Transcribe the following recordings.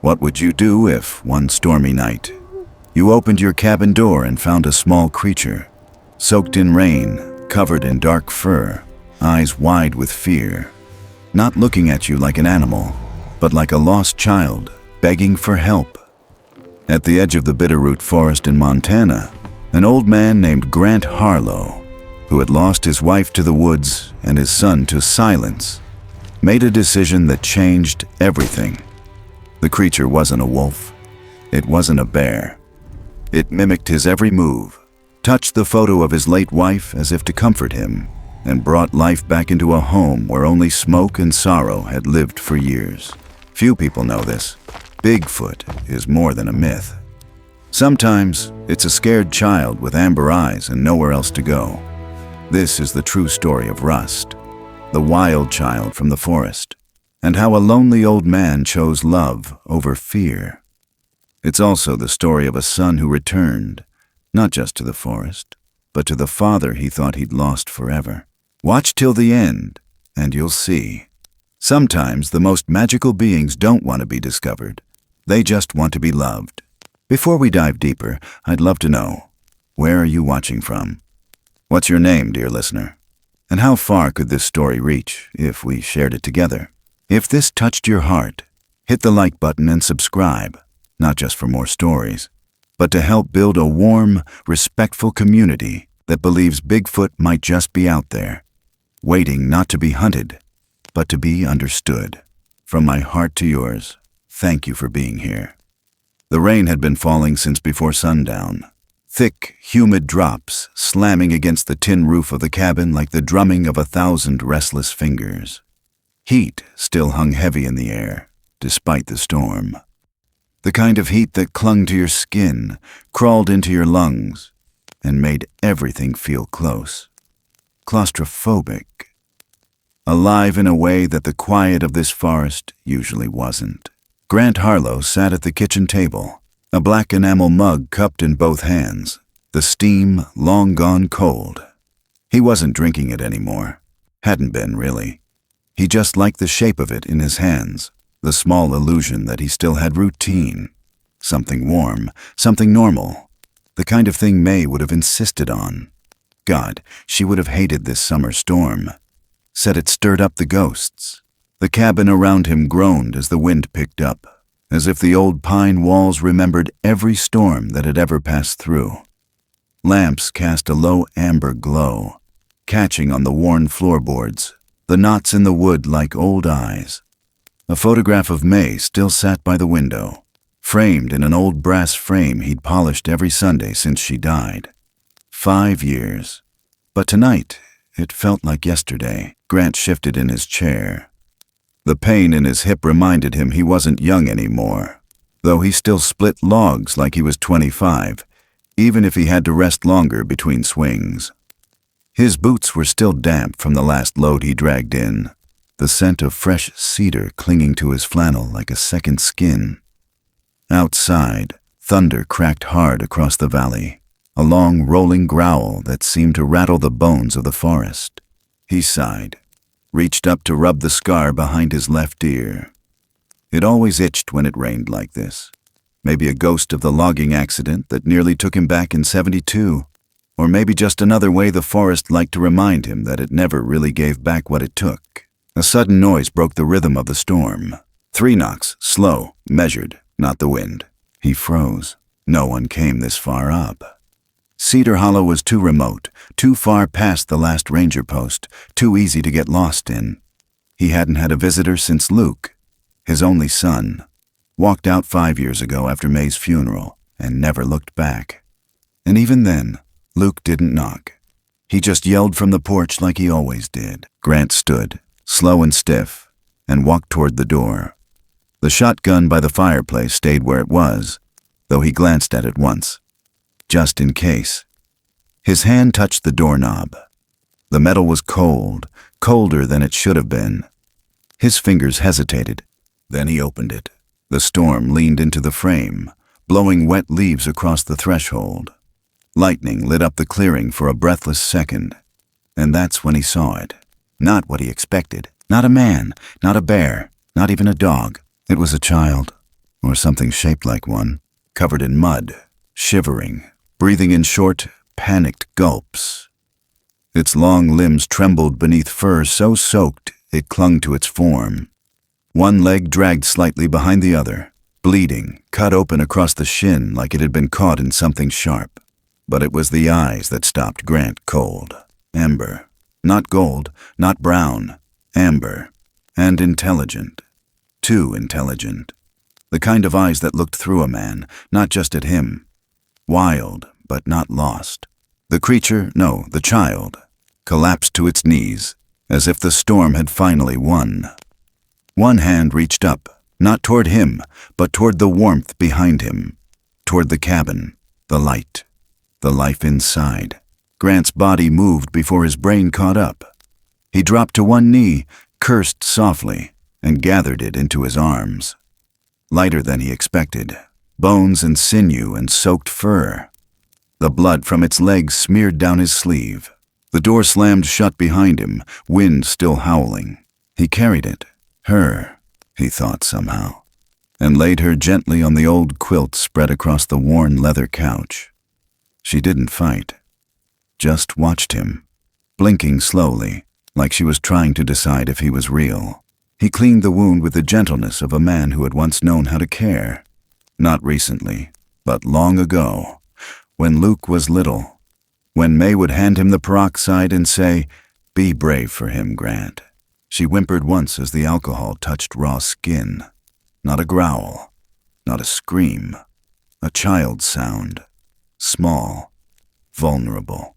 What would you do if, one stormy night, you opened your cabin door and found a small creature, soaked in rain, covered in dark fur, eyes wide with fear, not looking at you like an animal, but like a lost child, begging for help? At the edge of the Bitterroot Forest in Montana, an old man named Grant Harlow, who had lost his wife to the woods and his son to silence, made a decision that changed everything. The creature wasn't a wolf. It wasn't a bear. It mimicked his every move, touched the photo of his late wife as if to comfort him, and brought life back into a home where only smoke and sorrow had lived for years. Few people know this. Bigfoot is more than a myth. Sometimes it's a scared child with amber eyes and nowhere else to go. This is the true story of Rust, the wild child from the forest, and how a lonely old man chose love over fear. It's also the story of a son who returned, not just to the forest, but to the father he thought he'd lost forever. Watch till the end, and you'll see. Sometimes the most magical beings don't want to be discovered. They just want to be loved. Before we dive deeper, I'd love to know, where are you watching from? What's your name, dear listener? And how far could this story reach if we shared it together? If this touched your heart, hit the like button and subscribe, not just for more stories, but to help build a warm, respectful community that believes Bigfoot might just be out there, waiting not to be hunted, but to be understood. From my heart to yours, thank you for being here. The rain had been falling since before sundown. Thick, humid drops slamming against the tin roof of the cabin like the drumming of 1,000 restless fingers. Heat still hung heavy in the air, despite the storm. The kind of heat that clung to your skin, crawled into your lungs, and made everything feel close. Claustrophobic. Alive in a way that the quiet of this forest usually wasn't. Grant Harlow sat at the kitchen table, a black enamel mug cupped in both hands, the steam long gone cold. He wasn't drinking it anymore. Hadn't been, really. He just liked the shape of it in his hands, the small illusion that he still had routine. Something warm, something normal, the kind of thing May would have insisted on. God, she would have hated this summer storm. Said it stirred up the ghosts. The cabin around him groaned as the wind picked up, as if the old pine walls remembered every storm that had ever passed through. Lamps cast a low amber glow, catching on the worn floorboards, the knots in the wood like old eyes. A photograph of May still sat by the window, framed in an old brass frame he'd polished every Sunday since she died. 5 years. But tonight, it felt like yesterday. Grant shifted in his chair. The pain in his hip reminded him he wasn't young anymore, though he still split logs like he was 25, even if he had to rest longer between swings. His boots were still damp from the last load he dragged in, the scent of fresh cedar clinging to his flannel like a second skin. Outside, thunder cracked hard across the valley, a long rolling growl that seemed to rattle the bones of the forest. He sighed, reached up to rub the scar behind his left ear. It always itched when it rained like this. Maybe a ghost of the logging accident that nearly took him back in '72, or maybe just another way the forest liked to remind him that it never really gave back what it took. A sudden noise broke the rhythm of the storm. 3 knocks, slow, measured, not the wind. He froze. No one came this far up. Cedar Hollow was too remote, too far past the last ranger post, too easy to get lost in. He hadn't had a visitor since Luke, his only son, walked out 5 years ago after May's funeral and never looked back. And even then, Luke didn't knock. He just yelled from the porch like he always did. Grant stood, slow and stiff, and walked toward the door. The shotgun by the fireplace stayed where it was, though he glanced at it once, just in case. His hand touched the doorknob. The metal was cold, colder than it should have been. His fingers hesitated. Then he opened it. The storm leaned into the frame, blowing wet leaves across the threshold. Lightning lit up the clearing for a breathless second, and that's when he saw it. Not what he expected. Not a man, not a bear, not even a dog. It was a child. or something shaped like one, covered in mud, shivering, breathing in short, panicked gulps. Its long limbs trembled beneath fur so soaked it clung to its form. One leg dragged slightly behind the other, bleeding, cut open across the shin like it had been caught in something sharp. But it was the eyes that stopped Grant cold. Amber. Not gold, not brown. Amber. And intelligent. Too intelligent. The kind of eyes that looked through a man, not just at him. Wild, but not lost. The creature, no, the child, collapsed to its knees, as if the storm had finally won. One hand reached up, not toward him, but toward the warmth behind him, toward the cabin, the light, the life inside. Grant's body moved before his brain caught up. He dropped to one knee, cursed softly, and gathered it into his arms. Lighter than he expected, bones and sinew and soaked fur. The blood from its legs smeared down his sleeve. The door slammed shut behind him, wind still howling. He carried it, her, he thought somehow, and laid her gently on the old quilt spread across the worn leather couch. She didn't fight, just watched him, blinking slowly, like she was trying to decide if he was real. He cleaned the wound with the gentleness of a man who had once known how to care. Not recently, but long ago, when Luke was little, when May would hand him the peroxide and say, "Be brave for him, Grant." She whimpered once as the alcohol touched raw skin. Not a growl, not a scream, a child's sound, small, vulnerable.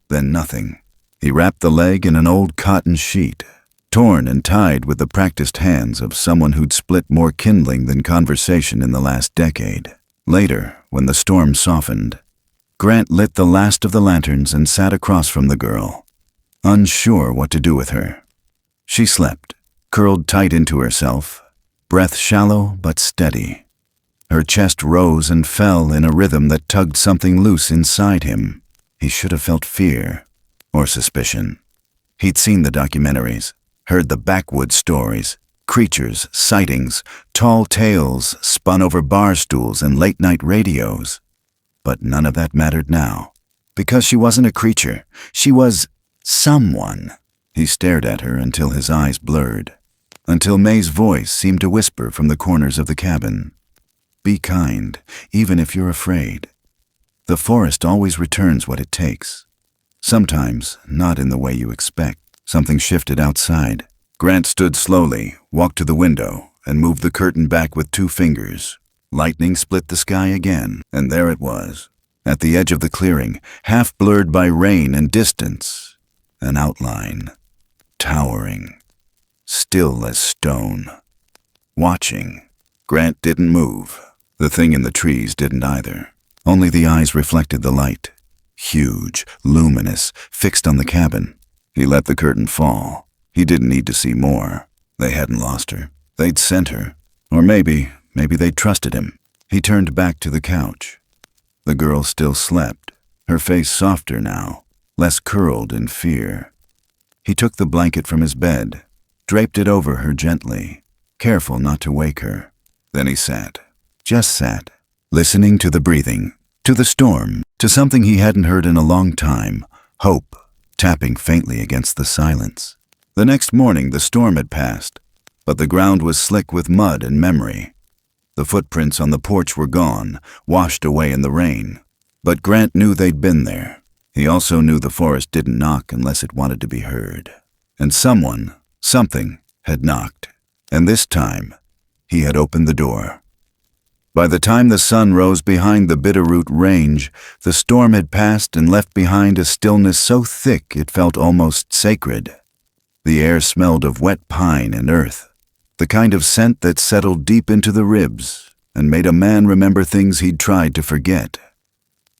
Then nothing. He wrapped the leg in an old cotton sheet, torn and tied with the practiced hands of someone who'd split more kindling than conversation in the last decade. Later, when the storm softened, Grant lit the last of the lanterns and sat across from the girl, unsure what to do with her. She slept, curled tight into herself, breath shallow but steady. Her chest rose and fell in a rhythm that tugged something loose inside him. He should have felt fear, or suspicion. He'd seen the documentaries, heard the backwoods stories, creatures, sightings, tall tales spun over bar stools and late-night radios. But none of that mattered now. Because she wasn't a creature, she was someone. He stared at her until his eyes blurred, until May's voice seemed to whisper from the corners of the cabin. Be kind, even if you're afraid. The forest always returns what it takes. Sometimes not in the way you expect. Something shifted outside. Grant stood slowly, walked to the window, and moved the curtain back with 2 fingers. Lightning split the sky again, and there it was, at the edge of the clearing, half blurred by rain and distance. An outline, towering, still as stone. Watching. Grant didn't move. The thing in the trees didn't either. Only the eyes reflected the light. Huge, luminous, fixed on the cabin. He let the curtain fall. He didn't need to see more. They hadn't lost her. They'd sent her. Or maybe they trusted him. He turned back to the couch. The girl still slept, her face softer now, less curled in fear. He took the blanket from his bed, draped it over her gently, careful not to wake her. Then he sat, just sat, listening to the breathing, to the storm, to something he hadn't heard in a long time, hope, tapping faintly against the silence. The next morning the storm had passed, but the ground was slick with mud and memory. The footprints on the porch were gone, washed away in the rain. But Grant knew they'd been there. He also knew the forest didn't knock unless it wanted to be heard. And someone, something, had knocked. And this time, he had opened the door. By the time the sun rose behind the Bitterroot Range, the storm had passed and left behind a stillness so thick it felt almost sacred. The air smelled of wet pine and earth, the kind of scent that settled deep into the ribs and made a man remember things he'd tried to forget.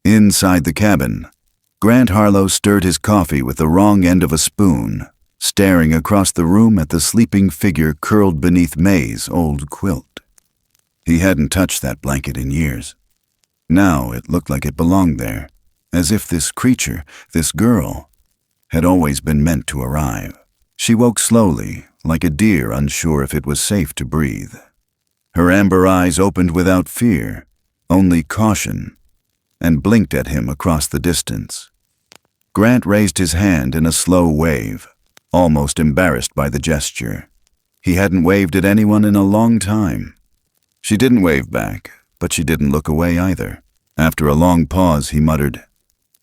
Inside the cabin, Grant Harlow stirred his coffee with the wrong end of a spoon, staring across the room at the sleeping figure curled beneath May's old quilt. He hadn't touched that blanket in years. Now it looked like it belonged there, as if this creature, this girl, had always been meant to arrive. She woke slowly, like a deer unsure if it was safe to breathe. Her amber eyes opened without fear, only caution, and blinked at him across the distance. Grant raised his hand in a slow wave, almost embarrassed by the gesture. He hadn't waved at anyone in a long time. She didn't wave back, but she didn't look away either. After a long pause, he muttered,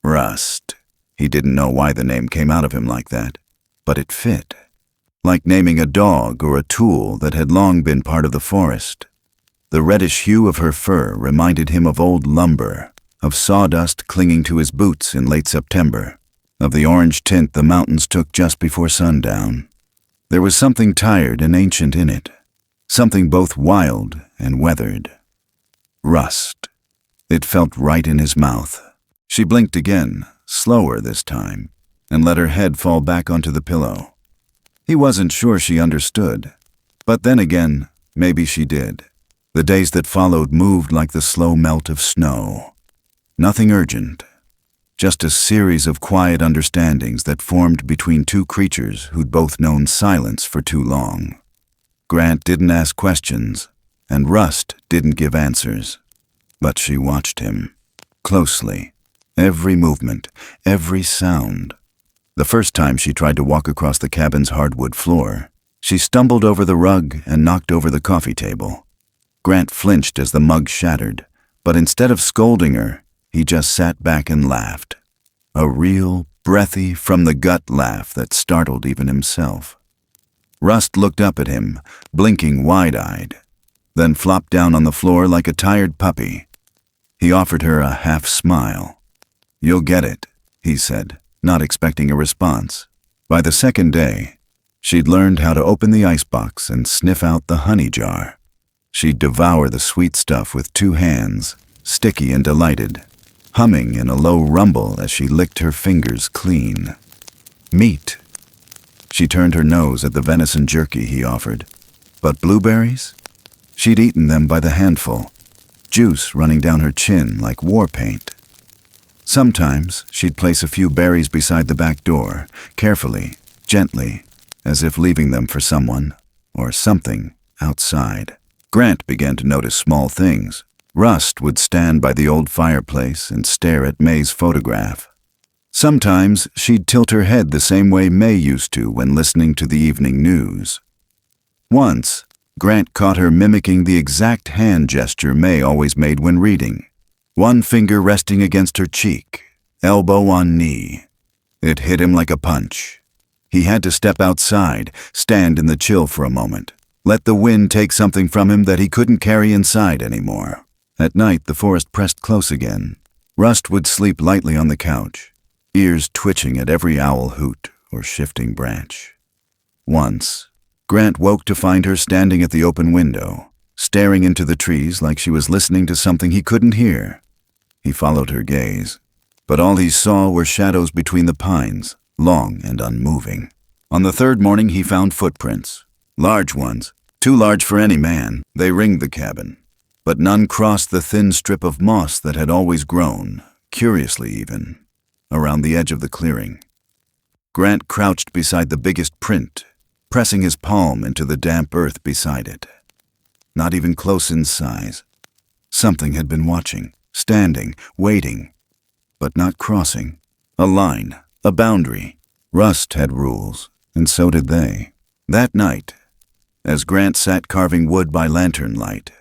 "Rust." He didn't know why the name came out of him like that, but it fit. Like naming a dog or a tool that had long been part of the forest. The reddish hue of her fur reminded him of old lumber, of sawdust clinging to his boots in late September, of the orange tint the mountains took just before sundown. There was something tired and ancient in it, something both wild and weathered. Rust. It felt right in his mouth. She blinked again, slower this time, and let her head fall back onto the pillow. He wasn't sure she understood, but then again, maybe she did. The days that followed moved like the slow melt of snow. Nothing urgent, just a series of quiet understandings that formed between two creatures who'd both known silence for too long. Grant didn't ask questions, and Rust didn't give answers, but she watched him, closely, every movement, every sound. The first time she tried to walk across the cabin's hardwood floor, she stumbled over the rug and knocked over the coffee table. Grant flinched as the mug shattered, but instead of scolding her, he just sat back and laughed. A real, breathy, from-the-gut laugh that startled even himself. Rust looked up at him, blinking wide-eyed, then flopped down on the floor like a tired puppy. He offered her a half-smile. "You'll get it," he said, not expecting a response. By the second day, she'd learned how to open the icebox and sniff out the honey jar. She'd devour the sweet stuff with two hands, sticky and delighted, humming in a low rumble as she licked her fingers clean. Meat. She turned her nose at the venison jerky he offered. But blueberries? She'd eaten them by the handful, juice running down her chin like war paint. Sometimes she'd place a few berries beside the back door, carefully, gently, as if leaving them for someone or something outside. Grant began to notice small things. Rust would stand by the old fireplace and stare at May's photograph. Sometimes she'd tilt her head the same way May used to when listening to the evening news. Once, Grant caught her mimicking the exact hand gesture May always made when reading. One finger resting against her cheek, elbow on knee. It hit him like a punch. He had to step outside, stand in the chill for a moment, let the wind take something from him that he couldn't carry inside anymore. At night, the forest pressed close again. Rust would sleep lightly on the couch, ears twitching at every owl hoot or shifting branch. Once, Grant woke to find her standing at the open window, staring into the trees like she was listening to something he couldn't hear. He followed her gaze, but all he saw were shadows between the pines, long and unmoving. On the third morning, he found footprints, large ones, too large for any man. They ringed the cabin, but none crossed the thin strip of moss that had always grown, curiously even, around the edge of the clearing. Grant crouched beside the biggest print, pressing his palm into the damp earth beside it. Not even close in size. Something had been watching, standing, waiting, but not crossing. A line, a boundary. Rust had rules, and so did they. That night, as Grant sat carving wood by lantern light,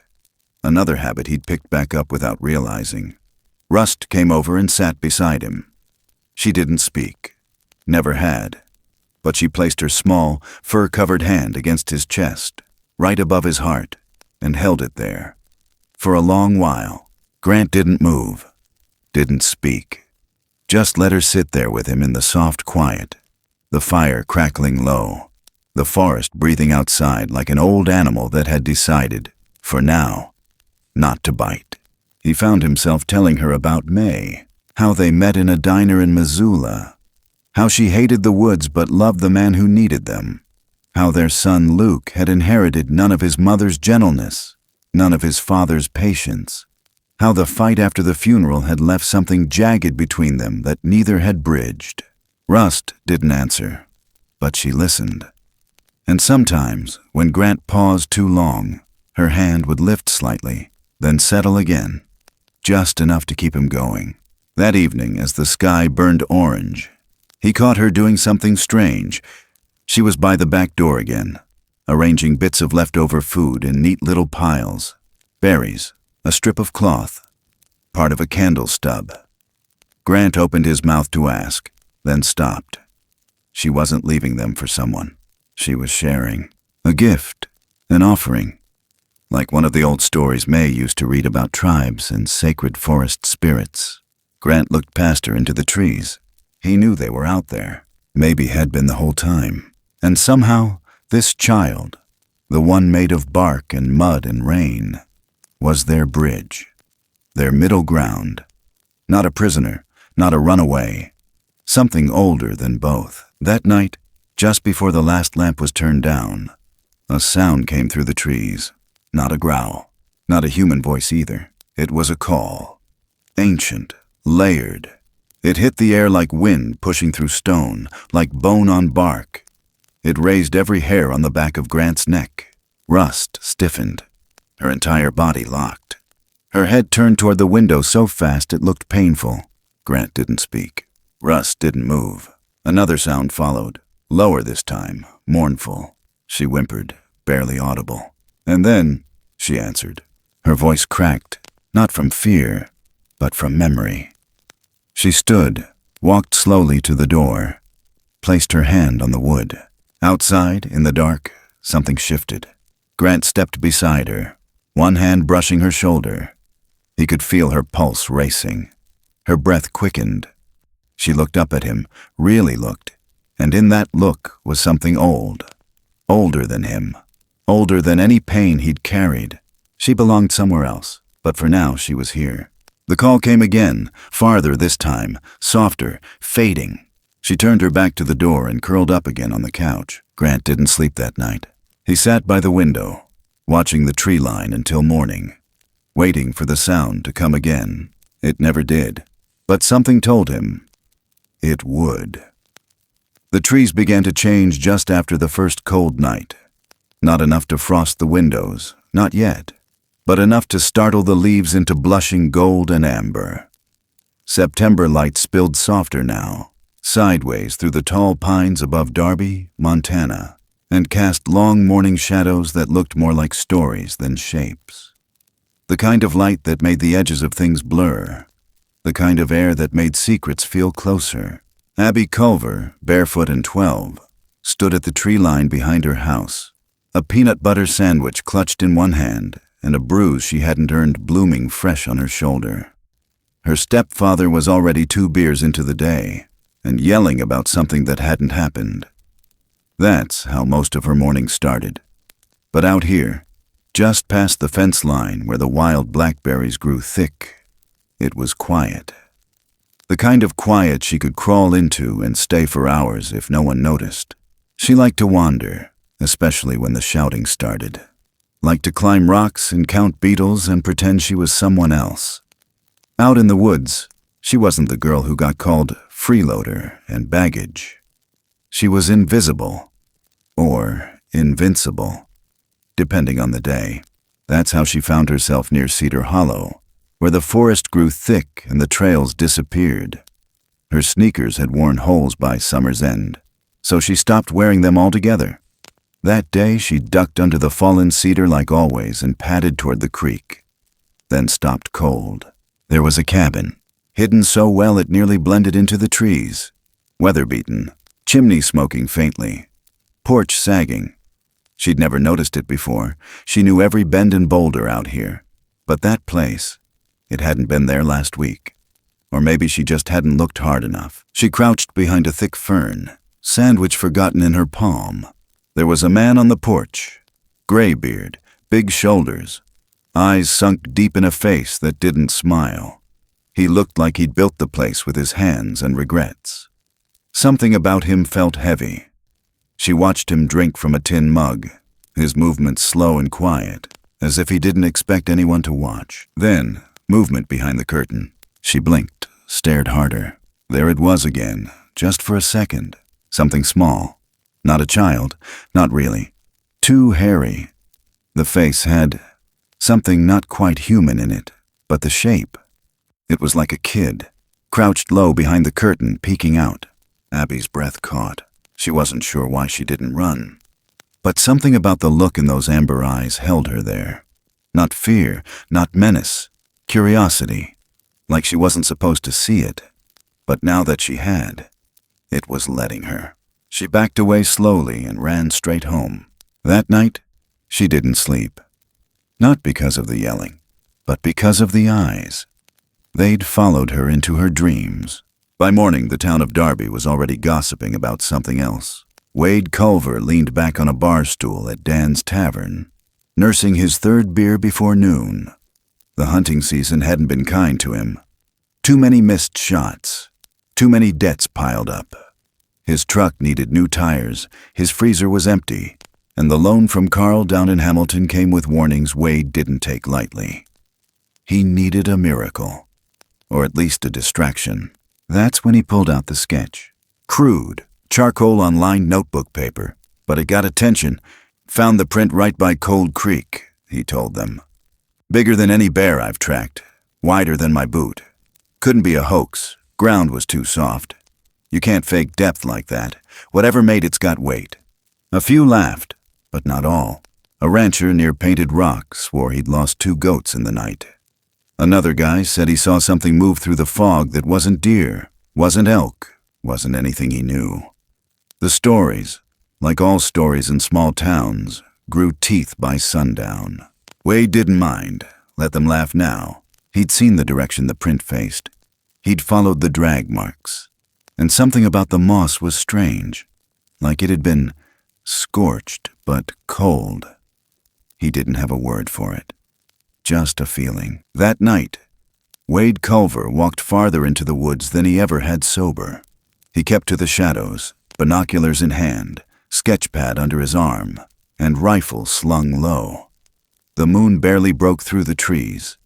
another habit he'd picked back up without realizing, Rust came over and sat beside him. She didn't speak, never had, but she placed her small, fur-covered hand against his chest, right above his heart, and held it there. For a long while, Grant didn't move, didn't speak, just let her sit there with him in the soft quiet, the fire crackling low, the forest breathing outside like an old animal that had decided, for now, not to bite. He found himself telling her about May, how they met in a diner in Missoula, how she hated the woods but loved the man who needed them, how their son Luke had inherited none of his mother's gentleness, none of his father's patience, how the fight after the funeral had left something jagged between them that neither had bridged. Rust didn't answer, but she listened. And sometimes, when Grant paused too long, Her hand would lift slightly, then settle again, just enough to keep him going. That evening, as the sky burned orange, he caught her doing something strange. She was by the back door again, arranging bits of leftover food in neat little piles. Berries, a strip of cloth, part of a candle stub. Grant opened his mouth to ask, then stopped. She wasn't leaving them for someone. She was sharing. A gift, an offering. Like one of the old stories May used to read about tribes and sacred forest spirits. Grant looked past her into the trees. He knew they were out there, maybe had been the whole time. And somehow, this child, the one made of bark and mud and rain, was their bridge, their middle ground. Not a prisoner, not a runaway, something older than both. That night, just before the last lamp was turned down, a sound came through the trees. Not a growl, not a human voice either. It was a call. Ancient, layered. It hit the air like wind pushing through stone, like bone on bark. It raised every hair on the back of Grant's neck. Rust stiffened. Her entire body locked. Her head turned toward the window so fast it looked painful. Grant didn't speak. Rust didn't move. Another sound followed, lower this time, mournful. She whimpered, barely audible. And then, she answered. Her voice cracked, not from fear, but from memory. She stood, walked slowly to the door, placed her hand on the wood. Outside, in the dark, something shifted. Grant stepped beside her, one hand brushing her shoulder. He could feel her pulse racing. Her breath quickened. She looked up at him, really looked, and in that look was something old, older than him. Older than any pain he'd carried. She belonged somewhere else, but for now she was here. The call came again, farther this time, softer, fading. She turned her back to the door and curled up again on the couch. Grant didn't sleep that night. He sat by the window, watching the tree line until morning, waiting for the sound to come again. It never did, but something told him it would. The trees began to change just after the first cold night. Not enough to frost the windows, not yet, but enough to startle the leaves into blushing gold and amber. September light spilled softer now, sideways through the tall pines above Darby, Montana, and cast long morning shadows that looked more like stories than shapes. The kind of light that made the edges of things blur, the kind of air that made secrets feel closer. Abby Culver, barefoot and 12, stood at the tree line behind her house. A peanut butter sandwich clutched in one hand, and a bruise she hadn't earned blooming fresh on her shoulder. Her stepfather was already 2 beers into the day, and yelling about something that hadn't happened. That's how most of her morning started. But out here, just past the fence line where the wild blackberries grew thick, it was quiet. The kind of quiet she could crawl into and stay for hours if no one noticed. She liked to wander, especially when the shouting started. Liked to climb rocks and count beetles and pretend she was someone else. Out in the woods, she wasn't the girl who got called freeloader and baggage. She was invisible, or invincible, depending on the day. That's how she found herself near Cedar Hollow, where the forest grew thick and the trails disappeared. Her sneakers had worn holes by summer's end, so she stopped wearing them altogether. That day, she ducked under the fallen cedar like always and padded toward the creek, then stopped cold. There was a cabin, hidden so well it nearly blended into the trees, weather-beaten, chimney smoking faintly, porch sagging. She'd never noticed it before. She knew every bend and boulder out here. But that place, it hadn't been there last week. Or maybe she just hadn't looked hard enough. She crouched behind a thick fern, sandwich forgotten in her palm. There was a man on the porch, gray beard, big shoulders, eyes sunk deep in a face that didn't smile. He looked like he'd built the place with his hands and regrets. Something about him felt heavy. She watched him drink from a tin mug, his movements slow and quiet, as if he didn't expect anyone to watch. Then, movement behind the curtain. She blinked, stared harder. There it was again, just for a second. Something small. Not a child, not really. Too hairy. The face had something not quite human in it, but the shape. It was like a kid, crouched low behind the curtain, peeking out. Abby's breath caught. She wasn't sure why she didn't run. But something about the look in those amber eyes held her there. Not fear, not menace, curiosity, like she wasn't supposed to see it. But now that she had, it was letting her. She backed away slowly and ran straight home. That night, she didn't sleep. Not because of the yelling, but because of the eyes. They'd followed her into her dreams. By morning, the town of Darby was already gossiping about something else. Wade Culver leaned back on a bar stool at Dan's Tavern, nursing his third beer before noon. The hunting season hadn't been kind to him. Too many missed shots. Too many debts piled up. His truck needed new tires, his freezer was empty, and the loan from Carl down in Hamilton came with warnings Wade didn't take lightly. He needed a miracle, or at least a distraction. That's when he pulled out the sketch. Crude, charcoal on lined notebook paper, but it got attention. Found the print right by Cold Creek, he told them. Bigger than any bear I've tracked, wider than my boot. Couldn't be a hoax, ground was too soft. You can't fake depth like that. Whatever made it's got weight. A few laughed, but not all. A rancher near Painted Rock swore he'd lost 2 goats in the night. Another guy said he saw something move through the fog that wasn't deer, wasn't elk, wasn't anything he knew. The stories, like all stories in small towns, grew teeth by sundown. Wade didn't mind, let them laugh now. He'd seen the direction the print faced. He'd followed the drag marks. And something about the moss was strange, like it had been scorched but cold. He didn't have a word for it. Just a feeling. That night, Wade Culver walked farther into the woods than he ever had sober. He kept to the shadows, binoculars in hand, sketch pad under his arm, and rifle slung low. The moon barely broke through the trees,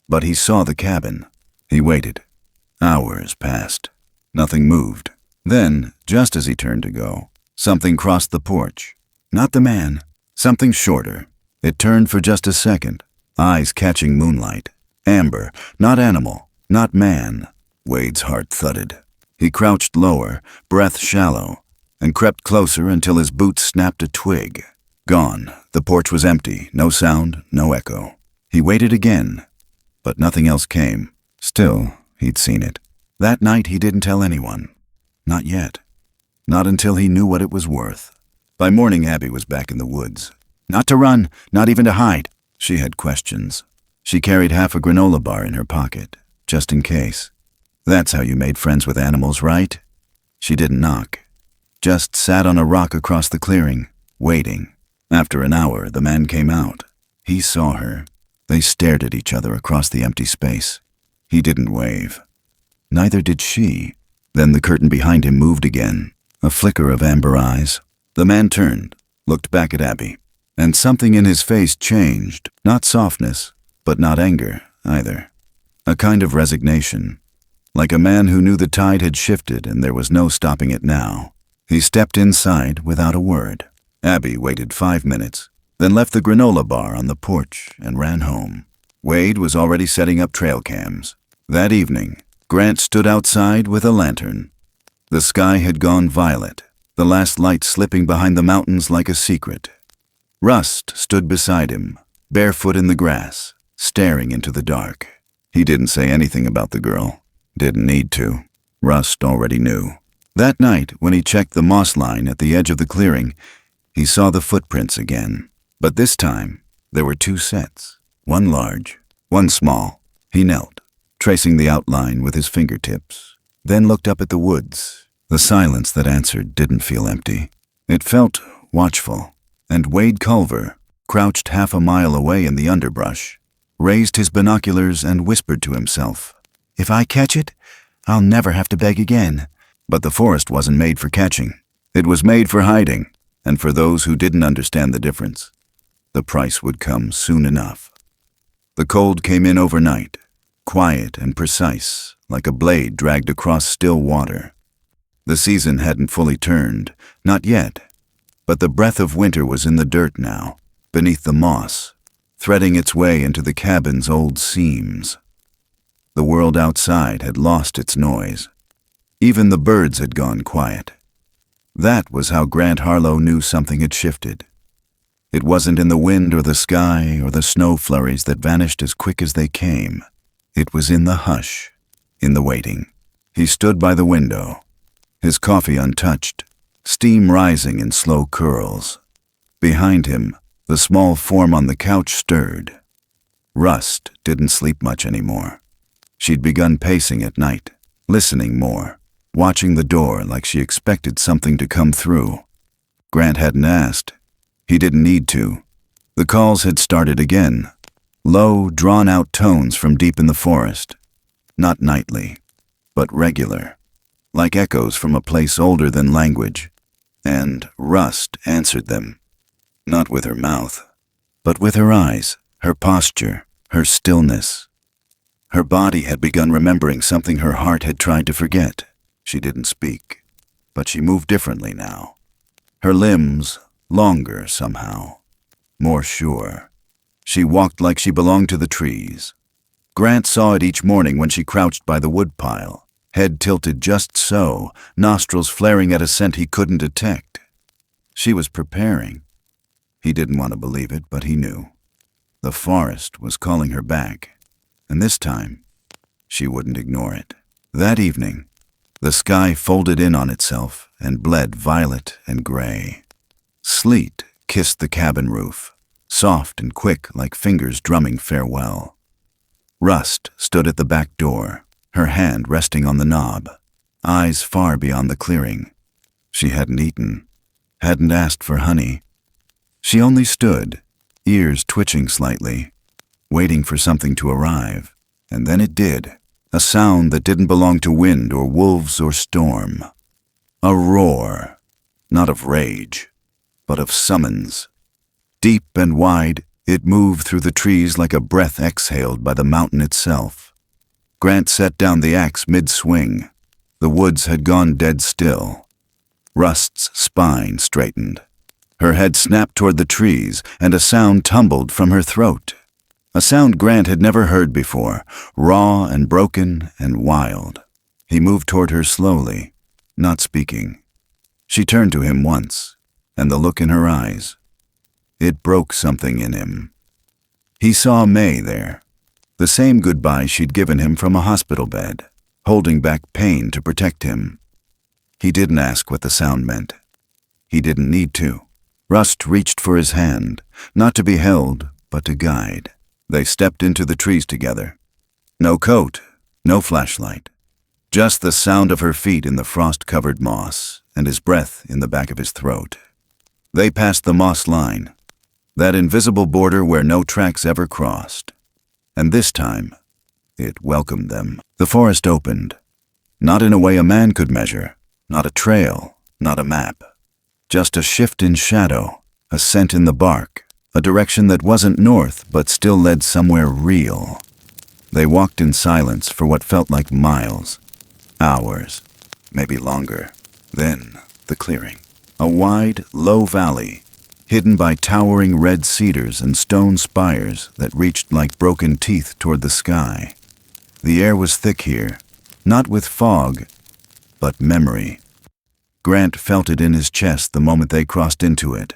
but he saw the cabin. He waited. Hours passed. Nothing moved. Then, just as he turned to go, something crossed the porch. Not the man, something shorter. It turned for just a second, eyes catching moonlight. Amber, not animal, not man. Wade's heart thudded. He crouched lower, breath shallow, and crept closer until his boots snapped a twig. Gone. The porch was empty, no sound, no echo. He waited again, but nothing else came. Still, he'd seen it. That night he didn't tell anyone. Not yet. Not until he knew what it was worth. By morning, Abby was back in the woods. Not to run, not even to hide. She had questions. She carried half a granola bar in her pocket, just in case. That's how you made friends with animals, right? She didn't knock. Just sat on a rock across the clearing, waiting. After an hour, the man came out. He saw her. They stared at each other across the empty space. He didn't wave. Neither did she. Then the curtain behind him moved again, a flicker of amber eyes. The man turned, looked back at Abby, and something in his face changed. Not softness, but not anger either. A kind of resignation, like a man who knew the tide had shifted and there was no stopping it now. He stepped inside without a word. Abby waited 5 minutes, then left the granola bar on the porch and ran home. Wade was already setting up trail cams. That evening, Grant stood outside with a lantern. The sky had gone violet, the last light slipping behind the mountains like a secret. Rust stood beside him, barefoot in the grass, staring into the dark. He didn't say anything about the girl. Didn't need to. Rust already knew. That night, when he checked the moss line at the edge of the clearing, he saw the footprints again. But this time, there were 2 sets. One large, one small. He knelt, tracing the outline with his fingertips, then looked up at the woods. The silence that answered didn't feel empty. It felt watchful, and Wade Culver, crouched half a mile away in the underbrush, raised his binoculars and whispered to himself, "If I catch it, I'll never have to beg again." But the forest wasn't made for catching. It was made for hiding, and for those who didn't understand the difference. The price would come soon enough. The cold came in overnight, quiet and precise, like a blade dragged across still water. The season hadn't fully turned, not yet, but the breath of winter was in the dirt now, beneath the moss. threading its way into the cabin's old seams. The world outside had lost its noise. Even the birds had gone quiet. That was how Grant Harlow knew something had shifted. It wasn't in the wind or the sky or the snow flurries that vanished as quick as they came. It was in the hush, in the waiting. He stood by the window, his coffee untouched, steam rising in slow curls. Behind him, the small form on the couch stirred. Rust didn't sleep much anymore. She'd begun pacing at night, listening more, watching the door like she expected something to come through. Grant hadn't asked. He didn't need to. The calls had started again, low, drawn-out tones from deep in the forest. Not nightly, but regular, like echoes from a place older than language. And Rust answered them, not with her mouth, but with her eyes, her posture, her stillness. Her body had begun remembering something her heart had tried to forget. She didn't speak, but she moved differently now. Her limbs, longer somehow, more sure. She walked like she belonged to the trees. Grant saw it each morning when she crouched by the woodpile, head tilted just so, nostrils flaring at a scent he couldn't detect. She was preparing. He didn't want to believe it, but he knew. The forest was calling her back, and this time, she wouldn't ignore it. That evening, the sky folded in on itself and bled violet and gray. Sleet kissed the cabin roof, soft and quick like fingers drumming farewell. Rust stood at the back door, her hand resting on the knob, eyes far beyond the clearing. She hadn't eaten, hadn't asked for honey. She only stood, ears twitching slightly, waiting for something to arrive. And then it did, a sound that didn't belong to wind or wolves or storm. A roar, not of rage, but of summons. Deep and wide, it moved through the trees like a breath exhaled by the mountain itself. Grant set down the axe mid-swing. The woods had gone dead still. Rust's spine straightened. Her head snapped toward the trees, and a sound tumbled from her throat. A sound Grant had never heard before, raw and broken and wild. He moved toward her slowly, not speaking. She turned to him once, and the look in her eyes. It broke something in him. He saw May there, the same goodbye she'd given him from a hospital bed, holding back pain to protect him. He didn't ask what the sound meant. He didn't need to. Rust reached for his hand, not to be held, but to guide. They stepped into the trees together. No coat, no flashlight. Just the sound of her feet in the frost-covered moss and his breath in the back of his throat. They passed the moss line, that invisible border where no tracks ever crossed. And this time, it welcomed them. The forest opened, not in a way a man could measure, not a trail, not a map. Just a shift in shadow, a scent in the bark, a direction that wasn't north but still led somewhere real. They walked in silence for what felt like miles, hours, maybe longer. Then, the clearing. A wide, low valley, hidden by towering red cedars and stone spires that reached like broken teeth toward the sky. The air was thick here, not with fog, but memory. Grant felt it in his chest the moment they crossed into it.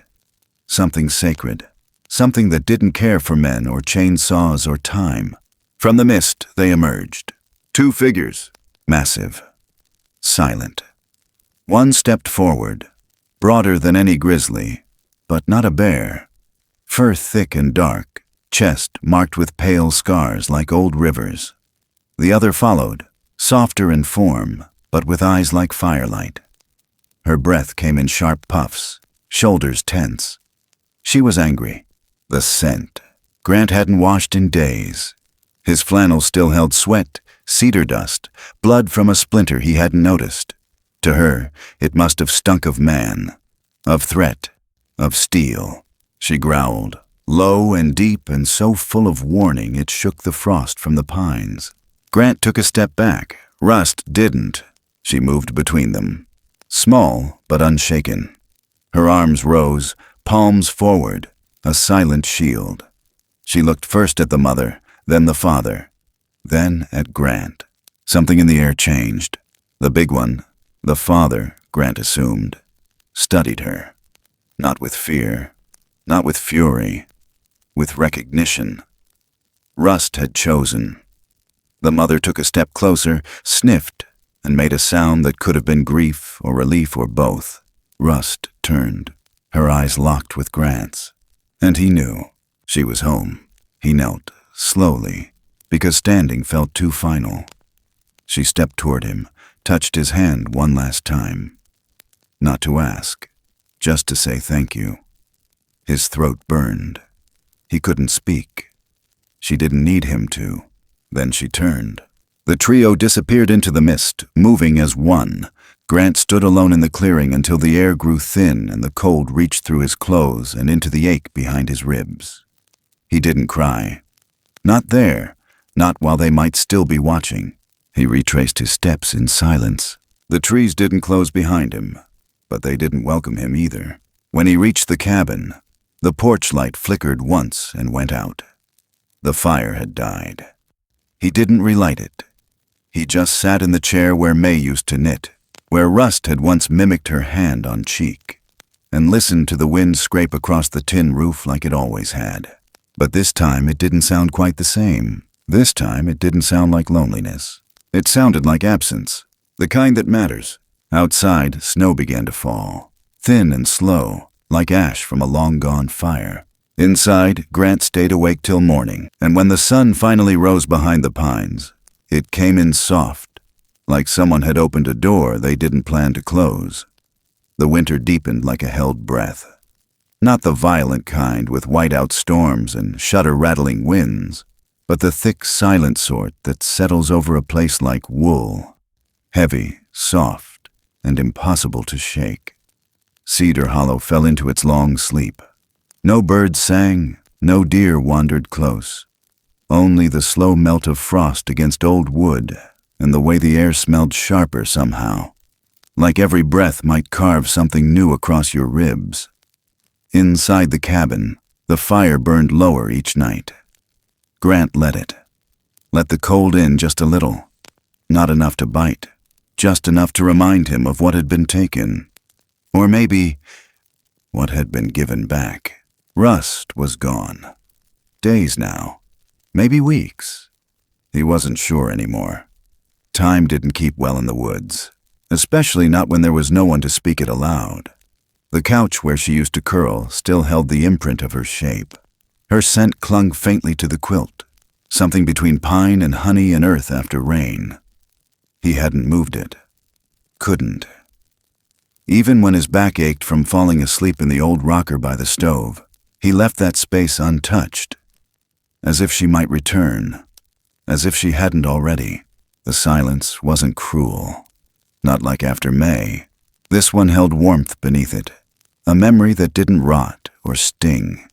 Something sacred, something that didn't care for men or chainsaws or time. From the mist, they emerged. Two figures, massive, silent. One stepped forward, broader than any grizzly, but not a bear. Fur thick and dark, chest marked with pale scars like old rivers. The other followed, softer in form, but with eyes like firelight. Her breath came in sharp puffs, shoulders tense. She was angry. The scent. Grant hadn't washed in days. His flannel still held sweat, cedar dust, blood from a splinter he hadn't noticed. To her, it must have stunk of man, of threat, of steel. She growled, low and deep and so full of warning it shook the frost from the pines. Grant took a step back. Rust didn't. She moved between them. Small, but unshaken. Her arms rose, palms forward, a silent shield. She looked first at the mother, then the father, then at Grant. Something in the air changed. The big one, the father, Grant assumed, studied her. Not with fear, not with fury, with recognition. Rust had chosen. The mother took a step closer, sniffed, and made a sound that could have been grief or relief or both. Rust turned, her eyes locked with Grant's. And he knew she was home. He knelt, slowly, because standing felt too final. She stepped toward him, touched his hand one last time. Not to ask, just to say thank you. His throat burned. He couldn't speak. She didn't need him to. Then she turned. The trio disappeared into the mist, moving as one. Grant stood alone in the clearing until the air grew thin and the cold reached through his clothes and into the ache behind his ribs. He didn't cry. Not there, not while they might still be watching. He retraced his steps in silence. The trees didn't close behind him, but they didn't welcome him either. When he reached the cabin, the porch light flickered once and went out. The fire had died. He didn't relight it. He just sat in the chair where May used to knit, where Rust had once mimicked her hand on cheek, and listened to the wind scrape across the tin roof like it always had. But this time it didn't sound quite the same. This time it didn't sound like loneliness. It sounded like absence, the kind that matters. Outside, snow began to fall, thin and slow, like ash from a long-gone fire. Inside, Grant stayed awake till morning, and when the sun finally rose behind the pines, it came in soft, like someone had opened a door they didn't plan to close. The winter deepened like a held breath. Not the violent kind with whiteout storms and shutter-rattling winds, but the thick, silent sort that settles over a place like wool, heavy, soft, and impossible to shake. Cedar Hollow fell into its long sleep. No birds sang, no deer wandered close. Only the slow melt of frost against old wood and the way the air smelled sharper somehow, like every breath might carve something new across your ribs. Inside the cabin, the fire burned lower each night. Grant let it. Let the cold in just a little. Not enough to bite, just enough to remind him of what had been taken. Or maybe what had been given back. Rust was gone. Days now. Maybe weeks. He wasn't sure anymore. Time didn't keep well in the woods, especially not when there was no one to speak it aloud. The couch where she used to curl still held the imprint of her shape. Her scent clung faintly to the quilt, something between pine and honey and earth after rain. He hadn't moved it. Couldn't. Even when his back ached from falling asleep in the old rocker by the stove, he left that space untouched, as if she might return, as if she hadn't already. The silence wasn't cruel, not like after May. This one held warmth beneath it, a memory that didn't rot or sting,